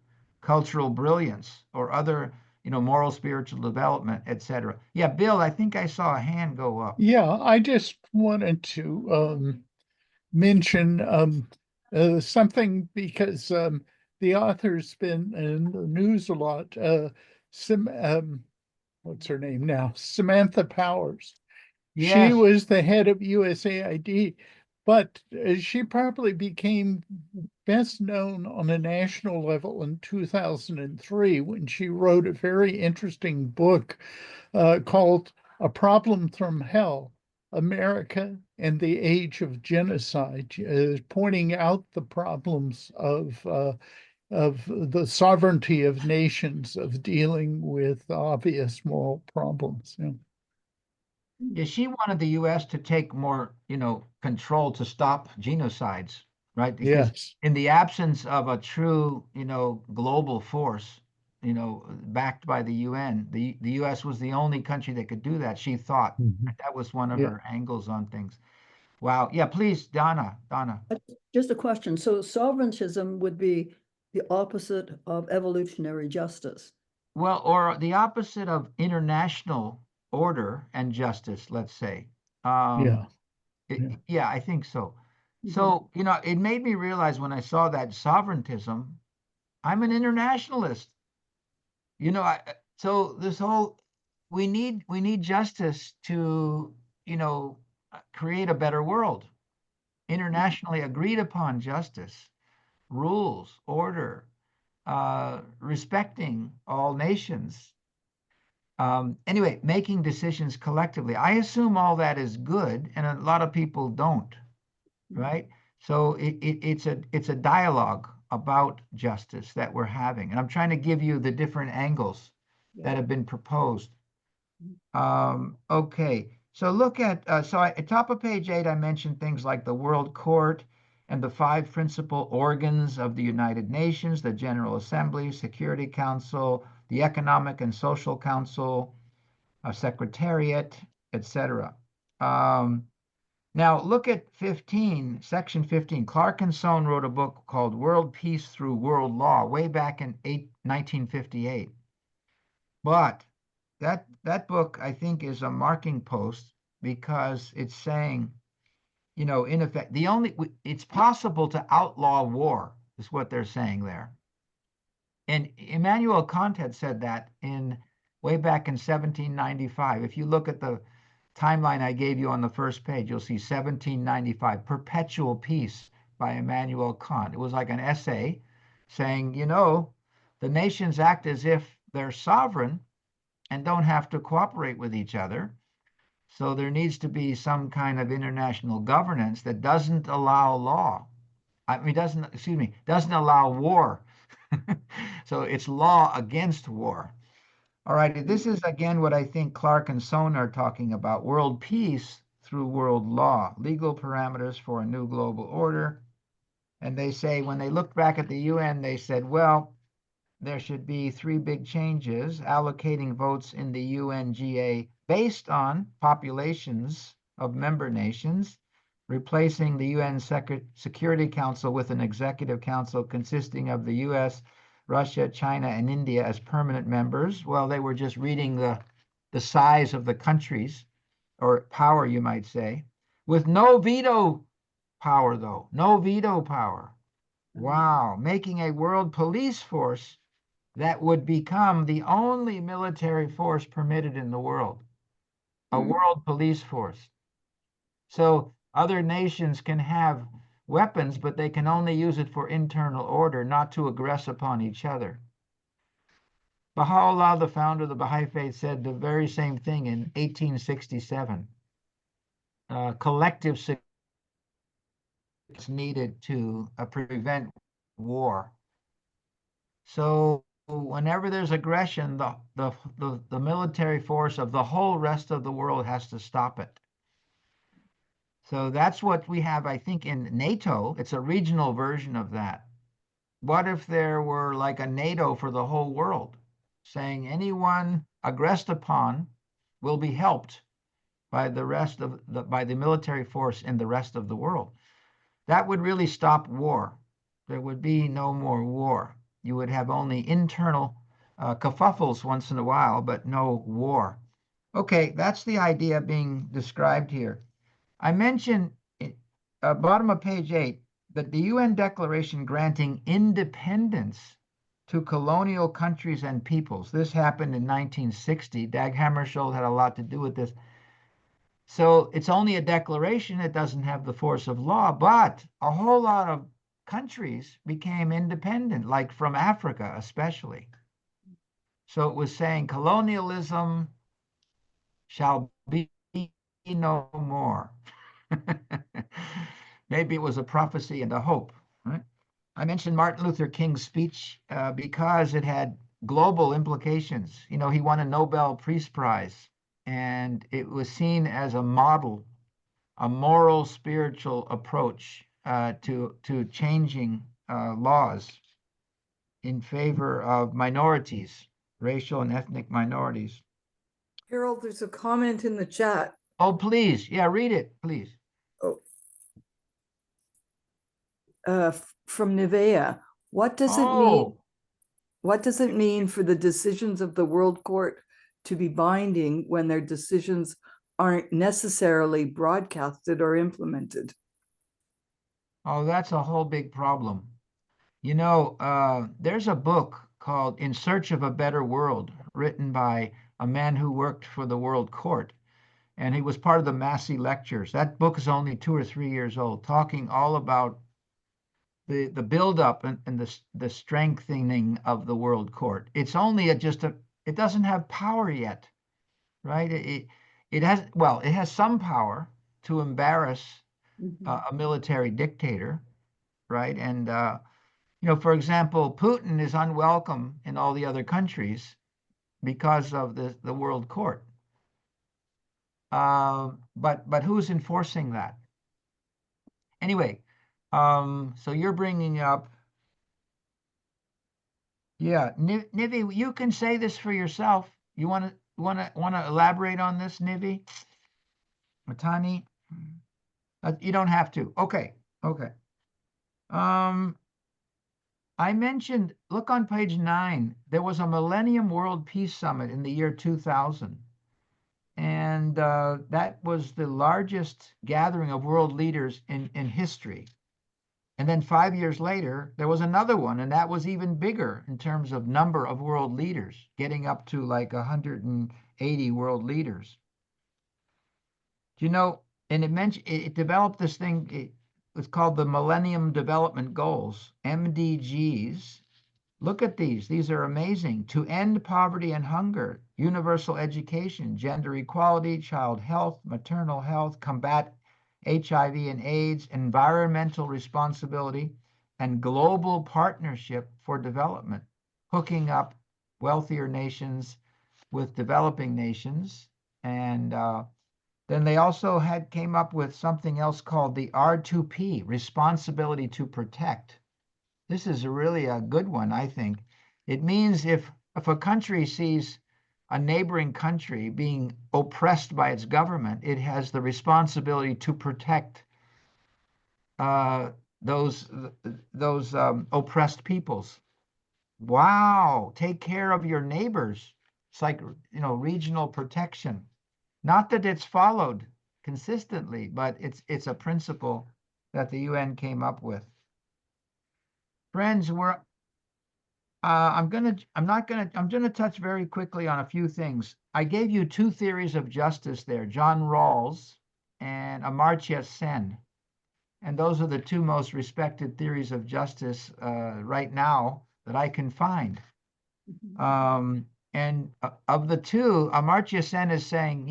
Speaker 2: cultural brilliance or other, moral, spiritual development, etc. Yeah, Bill, I think I saw a hand go up.
Speaker 6: Yeah, I just wanted to mention something because the author's been in the news a lot. What's her name now? Samantha Powers. She
Speaker 2: Yes,
Speaker 6: was the head of USAID, but she probably became best known on a national level in 2003 when she wrote a very interesting book called A Problem from Hell, America and the Age of Genocide, pointing out the problems of the sovereignty of nations, of dealing with obvious moral problems. Yeah.
Speaker 2: yeah, she wanted the U.S. to take more, control to stop genocides, right? Because
Speaker 6: Yes.
Speaker 2: in the absence of a true, global force, backed by the UN, the U.S. was the only country that could do that. She thought
Speaker 6: Mhm.
Speaker 2: that was one of
Speaker 6: Yeah.
Speaker 2: her angles on things. Wow. Yeah, please, Donna.
Speaker 3: Just a question. So sovereigntism would be the opposite of evolutionary justice.
Speaker 2: Well, or the opposite of international order and justice, let's say. Um,
Speaker 6: Yeah. Yeah.
Speaker 2: Yeah, I think so.
Speaker 3: Mhm.
Speaker 2: So, it made me realize when I saw that sovereigntism, I'm an internationalist. So this whole we need justice to, create a better world. Internationally agreed upon justice, rules, order, respecting all nations. Anyway, making decisions collectively. I assume all that is good, and a lot of people don't. Right? So it's a dialogue about justice that we're having, and I'm trying to give you the different angles that have been proposed. Okay, so look at at top of page 8, I mentioned things like the World Court and the 5 principal organs of the United Nations: the General Assembly, Security Council, the Economic and Social Council, Secretariat, etc. Now, look at 15, section 15. Clark and Sohn wrote a book called World Peace Through World Law way back in 1958. But that book, I think, is a marking post because it's saying, in effect, it's possible to outlaw war, is what they're saying there. And Immanuel Kant had said that way back in 1795. If you look at the timeline I gave you on the first page, you'll see 1795, Perpetual Peace by Immanuel Kant. It was like an essay saying, the nations act as if they're sovereign and don't have to cooperate with each other. So there needs to be some kind of international governance that doesn't allow doesn't allow war. So it's law against war. All right, this is again what I think Clark and Sohn are talking about: world peace through world law, legal parameters for a new global order. And they say when they looked back at the UN, they said, well, there should be three big changes: allocating votes in the UNGA based on populations of member nations, replacing the UN Security Council with an executive council consisting of the US, Russia, China, and India as permanent members. Well, they were just reading the size of the countries, or power, you might say, with no veto power, though. No veto power. Wow. Making a world police force that would become the only military force permitted in the world, a world police force. So other nations can have weapons, but they can only use it for internal order, not to aggress upon each other. Baha'u'llah, the founder of the Baha'i Faith, said the very same thing in 1867. Collective security is needed to prevent war. So whenever there's aggression, the military force of the whole rest of the world has to stop it. So that's what we have, I think, in NATO. It's a regional version of that. What if there were like a NATO for the whole world, saying anyone aggressed upon will be helped by the military force in the rest of the world? That would really stop war. There would be no more war. You would have only internal kerfuffles once in a while, but no war. Okay, that's the idea being described here. I mentioned bottom of page 8 that the UN Declaration granting independence to colonial countries and peoples. This happened in 1960. Dag Hammarskjöld had a lot to do with this. So it's only a declaration. It doesn't have the force of law, but a whole lot of countries became independent, like from Africa especially. So it was saying colonialism shall be no more. Maybe it was a prophecy and a hope, right? I mentioned Martin Luther King's speech because it had global implications. You know, he won a Nobel Peace Prize, and it was seen as a model, a moral, spiritual approach to changing laws in favor of minorities, racial and ethnic minorities.
Speaker 7: Harold, there's a comment in the chat.
Speaker 2: Oh, please. Yeah, read it, please.
Speaker 7: From Nivea. What does it mean? What does it mean for the decisions of the World Court to be binding when their decisions aren't necessarily broadcasted or implemented?
Speaker 2: Oh, that's a whole big problem. You know, there's a book called In Search of a Better World, written by a man who worked for the World Court, and he was part of the Massey Lectures. That book is only 2 or 3 years old, talking all about the buildup and the strengthening of the World Court. It's only it doesn't have power yet, right? It has some power to embarrass a military dictator, right? And you know, for example, Putin is unwelcome in all the other countries because of the World Court. But who's enforcing that? Anyway, so you're bringing up, yeah, Nivi, you can say this for yourself. You want to elaborate on this, Nivi? Matani? You don't have to. Okay. I mentioned, look on page 9, there was a Millennium World Peace Summit in the year 2000. And that was the largest gathering of world leaders in history. And then 5 years later, there was another one, and that was even bigger in terms of number of world leaders, getting up to like 180 world leaders. Do you know, and it developed this thing, it was called the Millennium Development Goals, MDGs. Look at these. These are amazing. To end poverty and hunger, universal education, gender equality, child health, maternal health, combat HIV and AIDS, environmental responsibility, and global partnership for development, hooking up wealthier nations with developing nations. And then they also came up with something else called the R2P, responsibility to protect. This is really a good one, I think. It means if a country sees a neighboring country being oppressed by its government, it has the responsibility to protect those oppressed peoples. Wow, take care of your neighbors. It's like, regional protection. Not that it's followed consistently, but it's a principle that the UN came up with. Friends, I'm going to touch very quickly on a few things. I gave you two theories of justice there, John Rawls and Amartya Sen. And those are the two most respected theories of justice right now that I can find. And of the two, Amartya Sen is saying,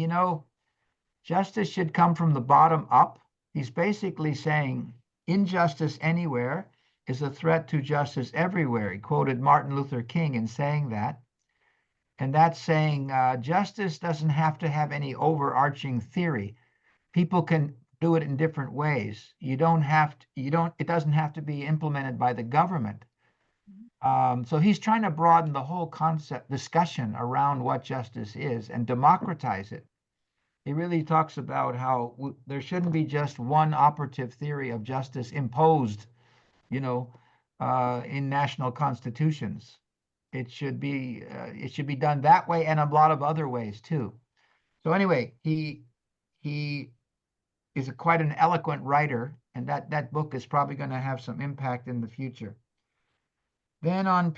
Speaker 2: justice should come from the bottom up. He's basically saying injustice anywhere is a threat to justice everywhere. He quoted Martin Luther King in saying that. And that's saying justice doesn't have to have any overarching theory. People can do it in different ways. It doesn't have to be implemented by the government. So he's trying to broaden the whole discussion around what justice is and democratize it. He really talks about how there shouldn't be just one operative theory of justice imposed, in national constitutions. It should be done that way and a lot of other ways too. So anyway, he is quite an eloquent writer, and that book is probably going to have some impact in the future. Then on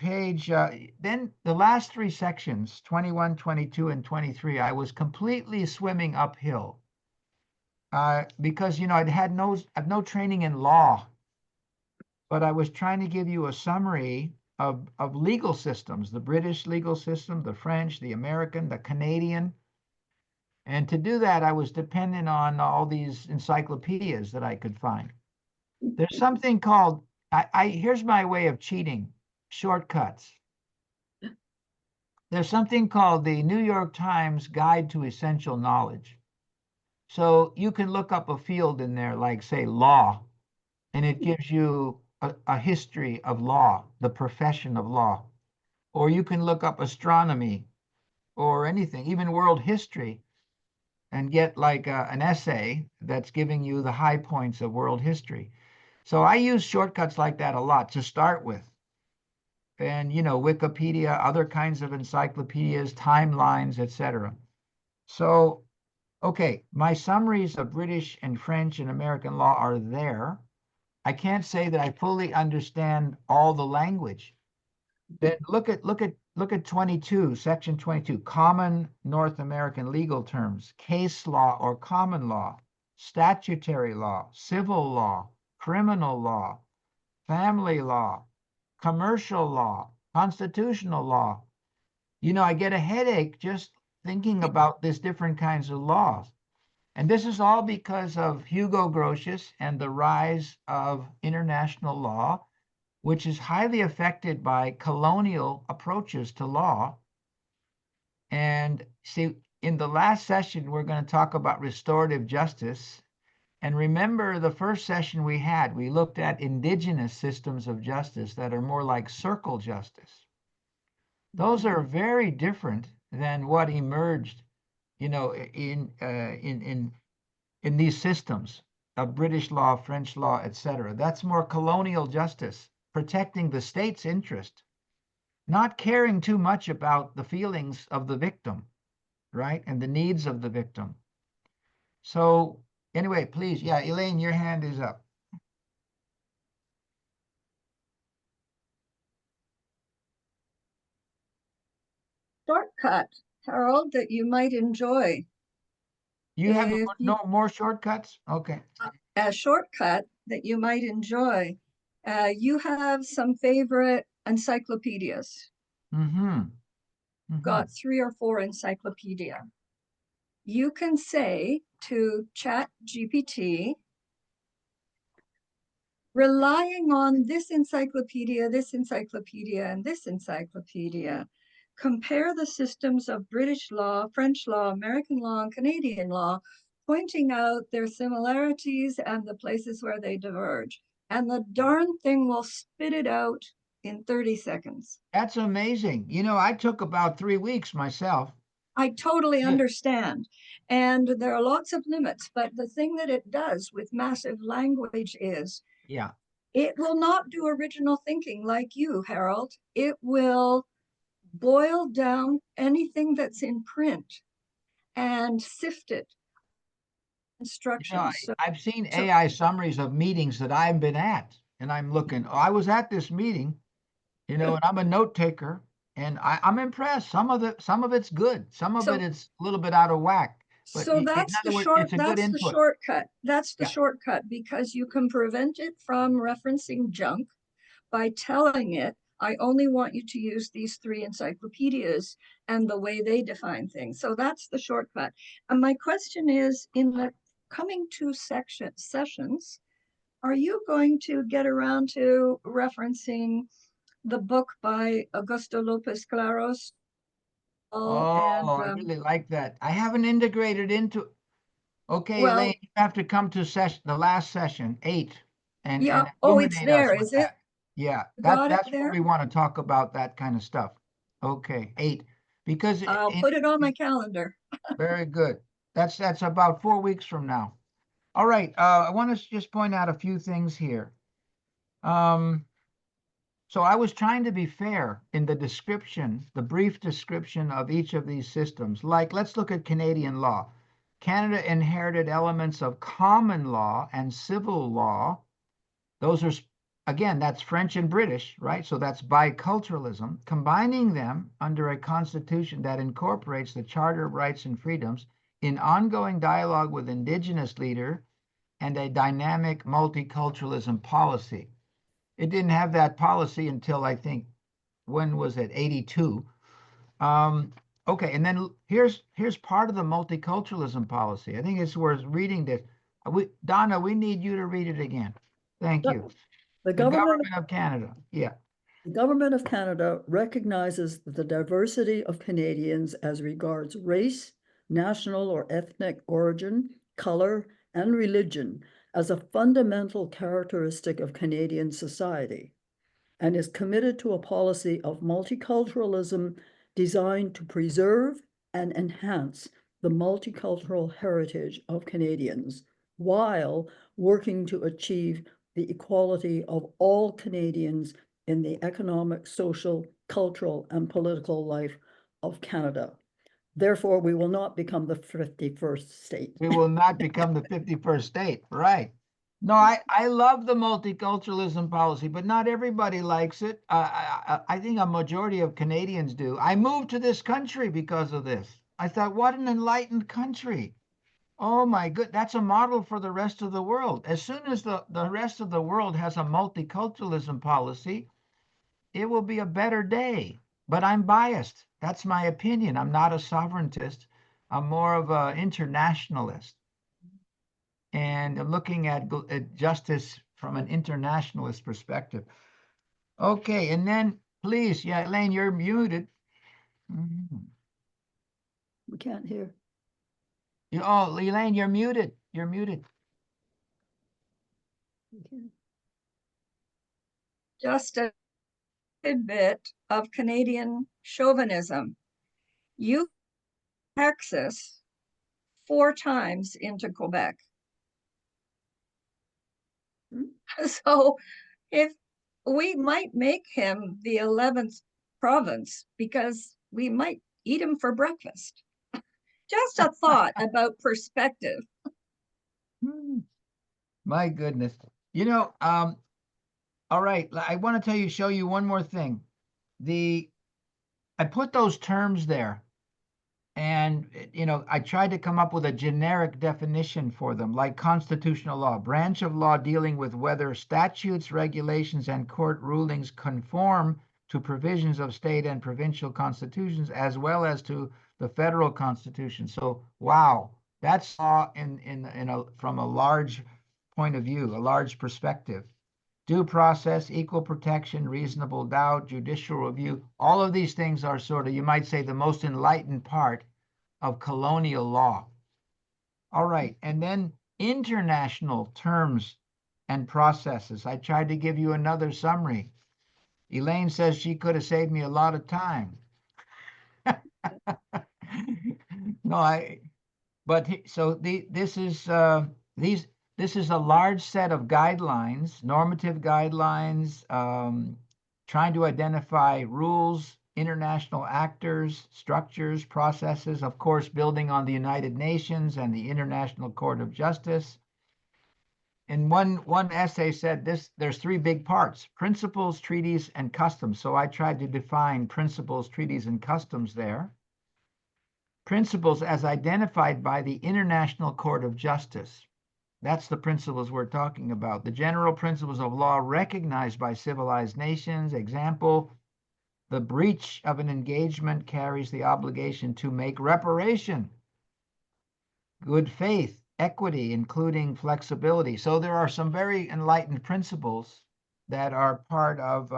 Speaker 2: then the last three sections, 21, 22, and 23, I was completely swimming uphill because, I've no training in law, but I was trying to give you a summary of legal systems, the British legal system, the French, the American, the Canadian. And to do that, I was dependent on all these encyclopedias that I could find. There's something called, here's my way of cheating, shortcuts. There's something called the New York Times Guide to Essential Knowledge. So you can look up a field in there, like say law, and it gives you a history of law, the profession of law. Or you can look up astronomy or anything, even world history, and get like an essay that's giving you the high points of world history. So I use shortcuts like that a lot to start with. And, Wikipedia, other kinds of encyclopedias, timelines, etc. So, okay, my summaries of British and French and American law are there. I can't say that I fully understand all the language. Then look at 22, section 22, common North American legal terms, case law or common law, statutory law, civil law, criminal law, family law, commercial law, constitutional law. I get a headache just thinking about these different kinds of laws. And this is all because of Hugo Grotius and the rise of international law, which is highly affected by colonial approaches to law. And see, in the last session, we're going to talk about restorative justice. And remember the first session we looked at indigenous systems of justice that are more like circle justice. Those are very different than what emerged, in these systems of British law, French law, etc. That's more colonial justice, protecting the state's interest, not caring too much about the feelings of the victim, right? And the needs of the victim. So anyway, please, yeah, Elaine, your hand is up.
Speaker 4: Shortcut, Harold, that you might enjoy.
Speaker 2: You have no more shortcuts? Okay.
Speaker 4: A shortcut that you might enjoy. You have some favorite encyclopedias. Got 3 or 4 encyclopedia. You can say to ChatGPT, relying on this encyclopedia, and this encyclopedia, compare the systems of British law, French law, American law, and Canadian law, pointing out their similarities and the places where they diverge. And the darn thing will spit it out in 30 seconds.
Speaker 2: That's amazing. You know, I took about 3 weeks myself.
Speaker 4: I totally
Speaker 2: Yeah.
Speaker 4: understand. And there are lots of limits, but the thing that it does with massive language is
Speaker 2: Yeah.
Speaker 4: it will not do original thinking like you, Harold. It will boil down anything that's in print and sift it.
Speaker 2: You know,
Speaker 4: Instructions.
Speaker 2: I've seen
Speaker 4: so
Speaker 2: AI summaries of meetings that I've been at, and I'm looking, oh, I was at this meeting, you know, and I'm a note taker, and I'm impressed. Some of it's good. Some of it
Speaker 4: so
Speaker 2: is a little bit out of whack. But
Speaker 4: so
Speaker 2: in other words, it's a good
Speaker 4: that's the
Speaker 2: input.
Speaker 4: shortcut. That's the
Speaker 2: Yeah.
Speaker 4: shortcut because you can prevent it from referencing junk by telling it, I only want you to use these 3 encyclopedias and the way they define things. So that's the shortcut. And my question is, in the coming 2 sessions, are you going to get around to referencing the book by Augusto Lopez Claros?
Speaker 2: Oh,
Speaker 4: And
Speaker 2: I really like that. I haven't integrated into. Okay,
Speaker 4: well,
Speaker 2: Elaine, you have to come to the last session, 8, and
Speaker 4: yeah. Oh, it's
Speaker 2: illuminate us
Speaker 4: there,
Speaker 2: with
Speaker 4: is it?
Speaker 2: that. Yeah,
Speaker 4: You got it
Speaker 2: that's where
Speaker 4: there?
Speaker 2: we want to talk about that kind of stuff. Okay, 8, because
Speaker 4: I'll put it on my calendar.
Speaker 2: very good. That's about 4 weeks from now. All right, I want to just point out a few things here. So I was trying to be fair in the description, the brief description of each of these systems. Like, let's look at Canadian law. Canada inherited elements of common law and civil law. Those are, again, that's French and British, right? So that's biculturalism, combining them under a constitution that incorporates the Charter of Rights and Freedoms in ongoing dialogue with Indigenous leader and a dynamic multiculturalism policy. It didn't have that policy until, I think, when was it? 82. Okay, and then here's part of the multiculturalism policy. I think it's worth reading this. Donna, we need you to read it again. Thank you.
Speaker 3: The
Speaker 2: The
Speaker 3: government
Speaker 2: government of Canada. Yeah.
Speaker 3: The government of Canada recognizes the diversity of Canadians as regards race, national or ethnic origin, color, and religion as a fundamental characteristic of Canadian society, and is committed to a policy of multiculturalism designed to preserve and enhance the multicultural heritage of Canadians, while working to achieve the equality of all Canadians in the economic, social, cultural, and political life of Canada. Therefore, we will not become the 51st state.
Speaker 2: We will not become the 51st state. Right. No, I love the multiculturalism policy, but not everybody likes it. I think a majority of Canadians do. I moved to this country because of this. I thought, what an enlightened country. Oh my good, that's a model for the rest of the world. As soon as the rest of the world has a multiculturalism policy, it will be a better day. But I'm biased. That's my opinion. I'm not a sovereigntist. I'm more of an internationalist. And I'm looking at justice from an internationalist perspective. Okay, and then please, yeah, Elaine, you're muted.
Speaker 3: We can't hear.
Speaker 2: Oh, Elaine, you're muted. You're muted.
Speaker 4: Just a tidbit of Canadian chauvinism. You Texas 4 times into Quebec. So if we might make him the 11th province because we might eat him for breakfast. Just a thought about perspective.
Speaker 2: My goodness. You know, all right, I want to show you one more thing. I put those terms there, and you know, I tried to come up with a generic definition for them, like constitutional law, branch of law dealing with whether statutes, regulations, and court rulings conform to provisions of state and provincial constitutions, as well as to the federal constitution. So, wow, that's law from a large point of view, a large perspective. Due process, equal protection, reasonable doubt, judicial review, all of these things are sort of, you might say, the most enlightened part of colonial law. All right, and then international terms and processes. I tried to give you another summary. Elaine says she could have saved me a lot of time. No, this is this is a large set of guidelines, normative guidelines, trying to identify rules, international actors, structures, processes, of course, building on the United Nations and the International Court of Justice. And one essay said there's three big parts: principles, treaties, and customs. So I tried to define principles, treaties, and customs there. Principles as identified by the International Court of Justice. That's the principles we're talking about. The general principles of law recognized by civilized nations. Example, the breach of an engagement carries the obligation to make reparation. Good faith, equity, including flexibility. So there are some very enlightened principles that are part of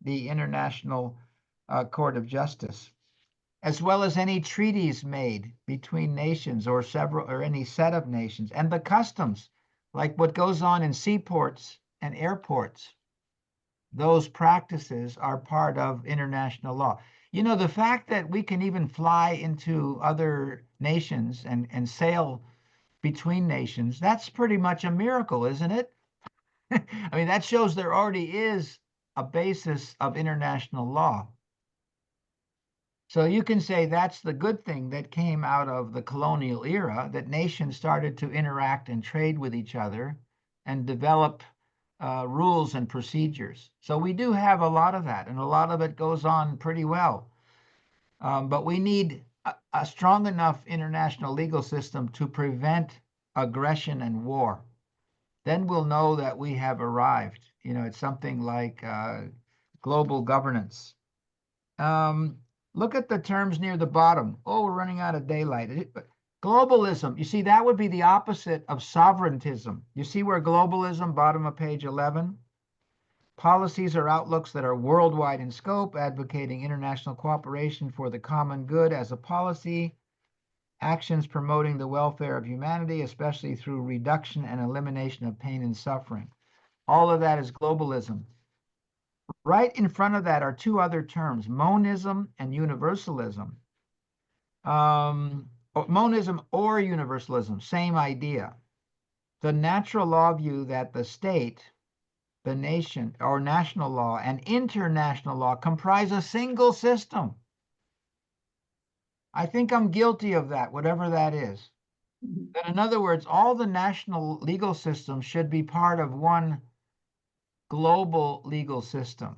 Speaker 2: the International Court of Justice, as well as any treaties made between nations or several or any set of nations, and the customs, like what goes on in seaports and airports. Those practices are part of international law. You know, the fact that we can even fly into other nations and sail between nations, that's pretty much a miracle, isn't it? I mean, that shows there already is a basis of international law. So you can say that's the good thing that came out of the colonial era, that nations started to interact and trade with each other and develop rules and procedures. So we do have a lot of that, and a lot of it goes on pretty well. But we need a strong enough international legal system to prevent aggression and war. Then we'll know that we have arrived. You know, it's something like global governance. Look at the terms near the bottom. Oh, we're running out of daylight. Globalism, you see, that would be the opposite of sovereigntism. You see where globalism, bottom of page 11? Policies or outlooks that are worldwide in scope, advocating international cooperation for the common good as a policy, actions promoting the welfare of humanity, especially through reduction and elimination of pain and suffering. All of that is globalism. Right in front of that are two other terms, monism and universalism. Monism or universalism, same idea. The natural law view that the state, the nation, or national law and international law comprise a single system. I think I'm guilty of that, whatever that is. That in other words, all the national legal systems should be part of one global legal system.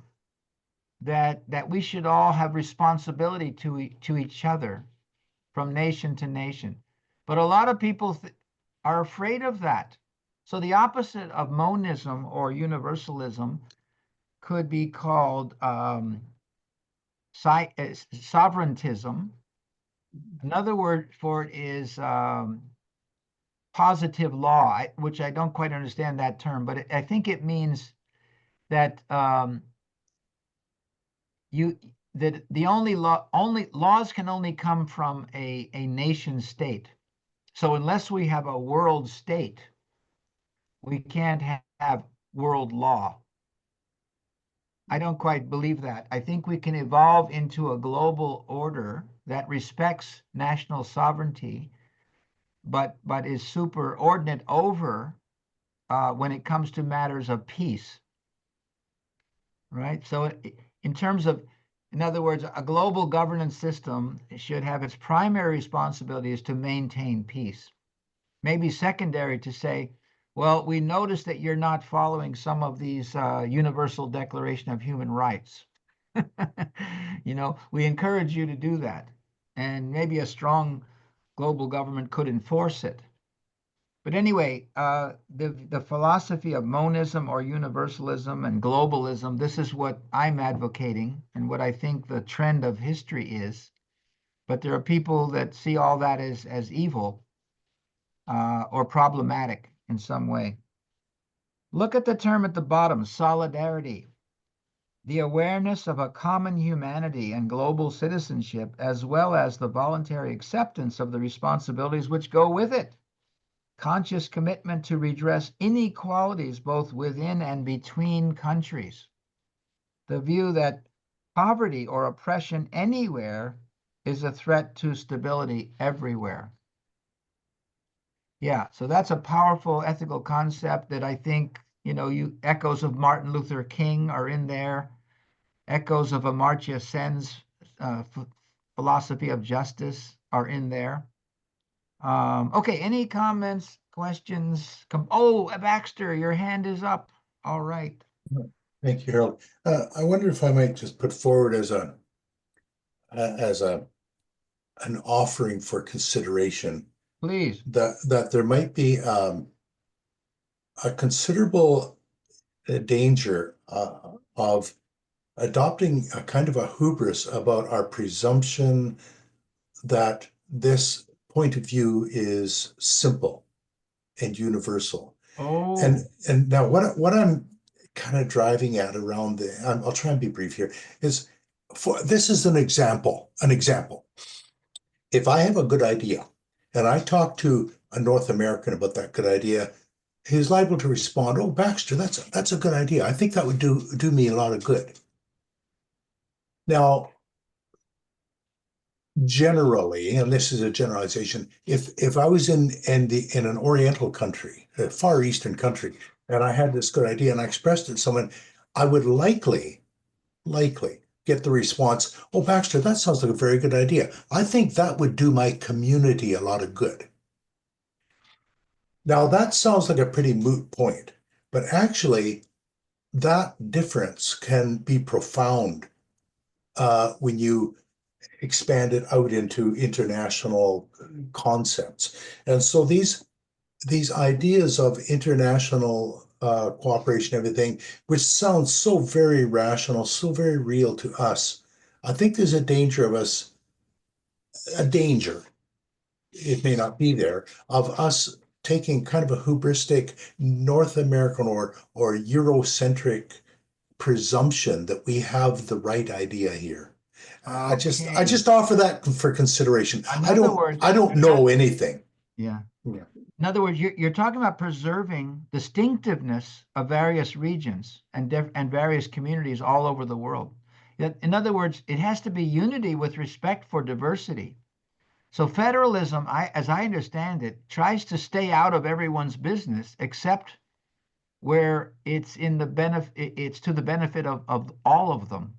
Speaker 2: That we should all have responsibility to each other from nation to nation. But a lot of people are afraid of that. So the opposite of monism or universalism could be called sovereigntism. Another word for it is positive law, which I don't quite understand that term, but I think it means that the only laws can only come from a nation state. So unless we have a world state, we can't have world law. I don't quite believe that. I think we can evolve into a global order that respects national sovereignty, but is superordinate over when it comes to matters of peace. Right? So in terms of, in other words, a global governance system should have its primary responsibility is to maintain peace. Maybe secondary to say, well, we notice that you're not following some of these Universal Declaration of Human Rights. You know, we encourage you to do that. And maybe a strong global government could enforce it. But anyway, the philosophy of monism or universalism and globalism, this is what I'm advocating and what I think the trend of history is. But there are people that see all that as evil or problematic in some way. Look at the term at the bottom, solidarity. The awareness of a common humanity and global citizenship, as well as the voluntary acceptance of the responsibilities which go with it. Conscious commitment to redress inequalities both within and between countries. the view that poverty or oppression anywhere is a threat to stability everywhere. Yeah, so that's a powerful ethical concept that I think, you echoes of Martin Luther King are in there, echoes of Amartya Sen's philosophy of justice are in there. Okay, any comments, questions? Oh, Baxter, your hand is up. All right.
Speaker 5: Thank you, Harold. I wonder if I might just put forward as an offering for consideration
Speaker 2: Please.
Speaker 5: that there might be a considerable danger of adopting a kind of a hubris about our presumption that this point of view is simple and universal.
Speaker 2: Oh,
Speaker 5: And now what I'm kind of driving at around I'll try and be brief here, is this is an example. If I have a good idea and I talk to a North American about that good idea, he's liable to respond, "Oh, Baxter, that's a good idea. I think that would do me a lot of good." Now, generally, and this is a generalization, if I was in an Oriental country, a Far Eastern country, and I had this good idea and I expressed it to someone, I would likely get the response, "Oh, Baxter, that sounds like a very good idea. I think that would do my community a lot of good." Now, that sounds like a pretty moot point, but actually, that difference can be profound when you expand it out into international concepts. And so these ideas of international cooperation, everything, which sounds so very rational, so very real to us, I think there's a danger, it may not be there, of us taking kind of a hubristic North American or Eurocentric presumption that we have the right idea here. I just offer that for consideration. I don't know anything.
Speaker 2: Yeah. In other words, you're talking about preserving distinctiveness of various regions and various communities all over the world. In other words, it has to be unity with respect for diversity. So federalism, as I understand it, tries to stay out of everyone's business except where it's to the benefit of all of them.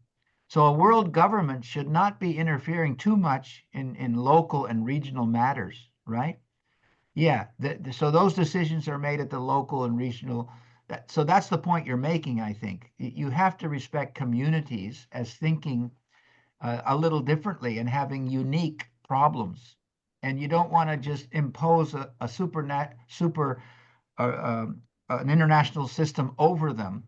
Speaker 2: So a world government should not be interfering too much in local and regional matters, right? Yeah. So those decisions are made at the local and regional. So that's the point you're making, I think. You have to respect communities as thinking a little differently and having unique problems. And you don't want to just impose an international system over them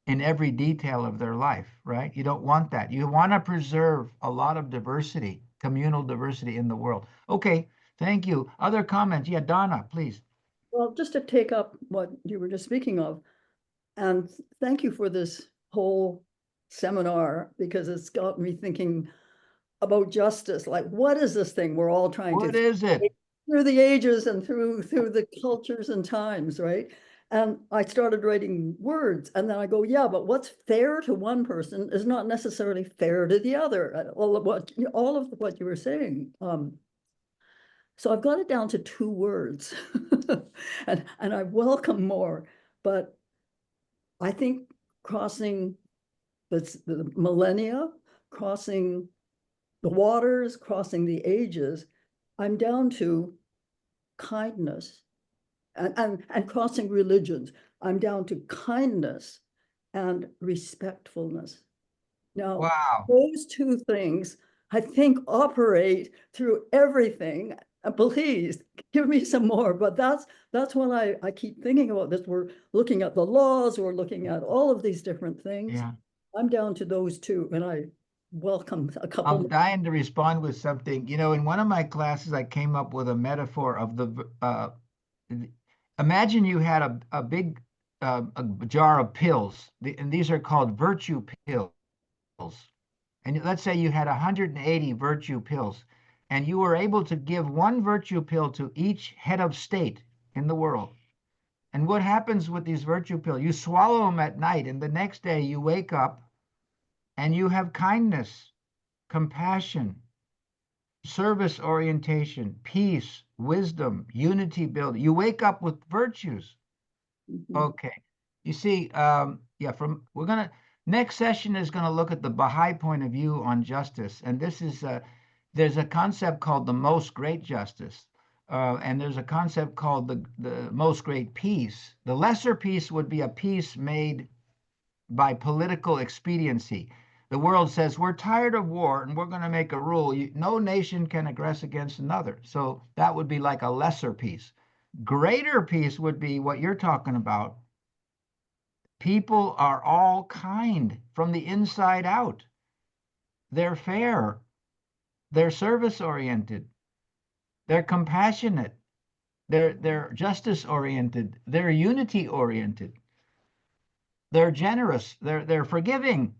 Speaker 2: in every detail of their life, right? You don't want that. You want to preserve a lot of diversity, communal diversity in the world. Okay, thank you. Other comments? Yeah, Donna, please.
Speaker 3: Well, just to take up what you were just speaking of, and thank you for this whole seminar, because it's got me thinking about justice. Like, what is this thing we're all trying to?
Speaker 2: What is it?
Speaker 3: Through the ages and through the cultures and times, right? And I started writing words, and then I go, yeah, but what's fair to one person is not necessarily fair to the other. All of what you were saying. So I've got it down to 2 words, and I welcome more. But I think crossing the millennia, crossing the waters, crossing the ages, I'm down to kindness, and crossing religions. I'm down to kindness and respectfulness. Now,
Speaker 2: wow.
Speaker 3: Those 2 things, I think, operate through everything. Please give me some more, but that's when I keep thinking about this. We're looking at the laws, we're looking at all of these different things.
Speaker 2: Yeah.
Speaker 3: I'm down to those 2, and I welcome a couple.
Speaker 2: I'm dying to respond with something. In one of my classes, I came up with a metaphor of imagine you had a big a jar of pills, and these are called virtue pills. And let's say you had 180 virtue pills, and you were able to give one virtue pill to each head of state in the world. And what happens with these virtue pills? You swallow them at night, and the next day you wake up and you have kindness, compassion, service orientation, peace, wisdom, unity building. You wake up with virtues. Okay. You see, yeah, we're gonna next session is gonna look at the Baha'i point of view on justice, and this is there's a concept called the most great justice, and there's a concept called the most great peace. The lesser peace would be a peace made by political expediency. The world says we're tired of war and we're going to make a rule. No nation can aggress against another. So that would be like a lesser peace. Greater peace would be what you're talking about. People are all kind from the inside out. They're fair. They're service oriented. They're compassionate. They're justice oriented. They're unity oriented. They're generous. They're forgiving.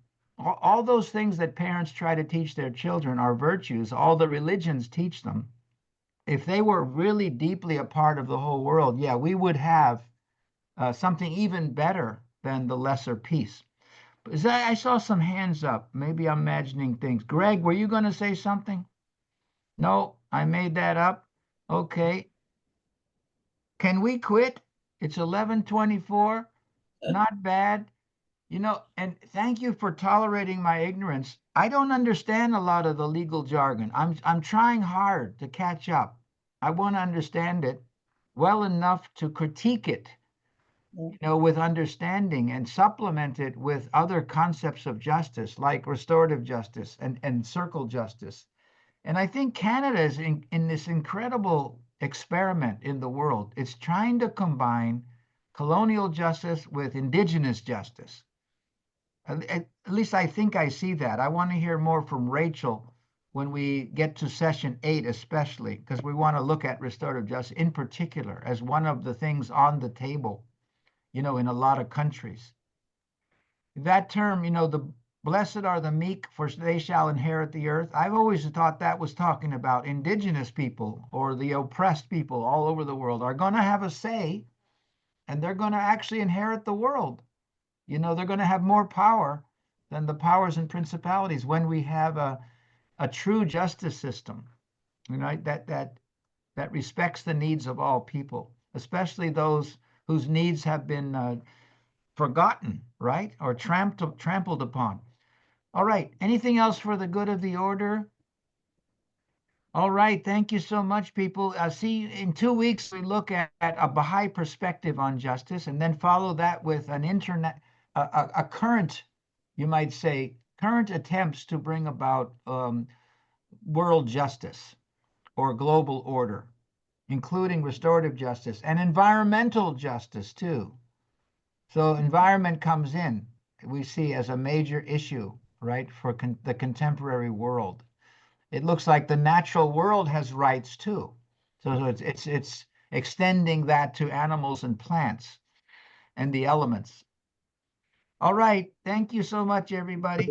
Speaker 2: All those things that parents try to teach their children are virtues. All the religions teach them. If they were really deeply a part of the whole world, yeah, we would have something even better than the lesser peace. I saw some hands up. Maybe I'm imagining things. Greg, were you going to say something? No, I made that up. Okay. Can we quit? It's 11:24. Not bad. And thank you for tolerating my ignorance. I don't understand a lot of the legal jargon. I'm trying hard to catch up. I want to understand it well enough to critique it, with understanding and supplement it with other concepts of justice, like restorative justice and circle justice. And I think Canada is in this incredible experiment in the world. It's trying to combine colonial justice with indigenous justice. At least I think I see that. I want to hear more from Rachel when we get to session 8, especially, because we want to look at restorative justice in particular as one of the things on the table, in a lot of countries. That term, the blessed are the meek, for they shall inherit the earth. I've always thought that was talking about indigenous people or the oppressed people all over the world are going to have a say, and they're going to actually inherit the world. They're going to have more power than the powers and principalities when we have a true justice system, that respects the needs of all people, especially those whose needs have been forgotten, right, or trampled upon. All right. Anything else for the good of the order? All right. Thank you so much, people. See, in 2 weeks, we look at a Baha'i perspective on justice, and then follow that with an a current, you might say, current attempts to bring about world justice or global order, including restorative justice and environmental justice too. So environment comes in, we see, as a major issue, right, for the contemporary world. It looks like the natural world has rights too. So it's extending that to animals and plants and the elements. All right. Thank you so much, everybody.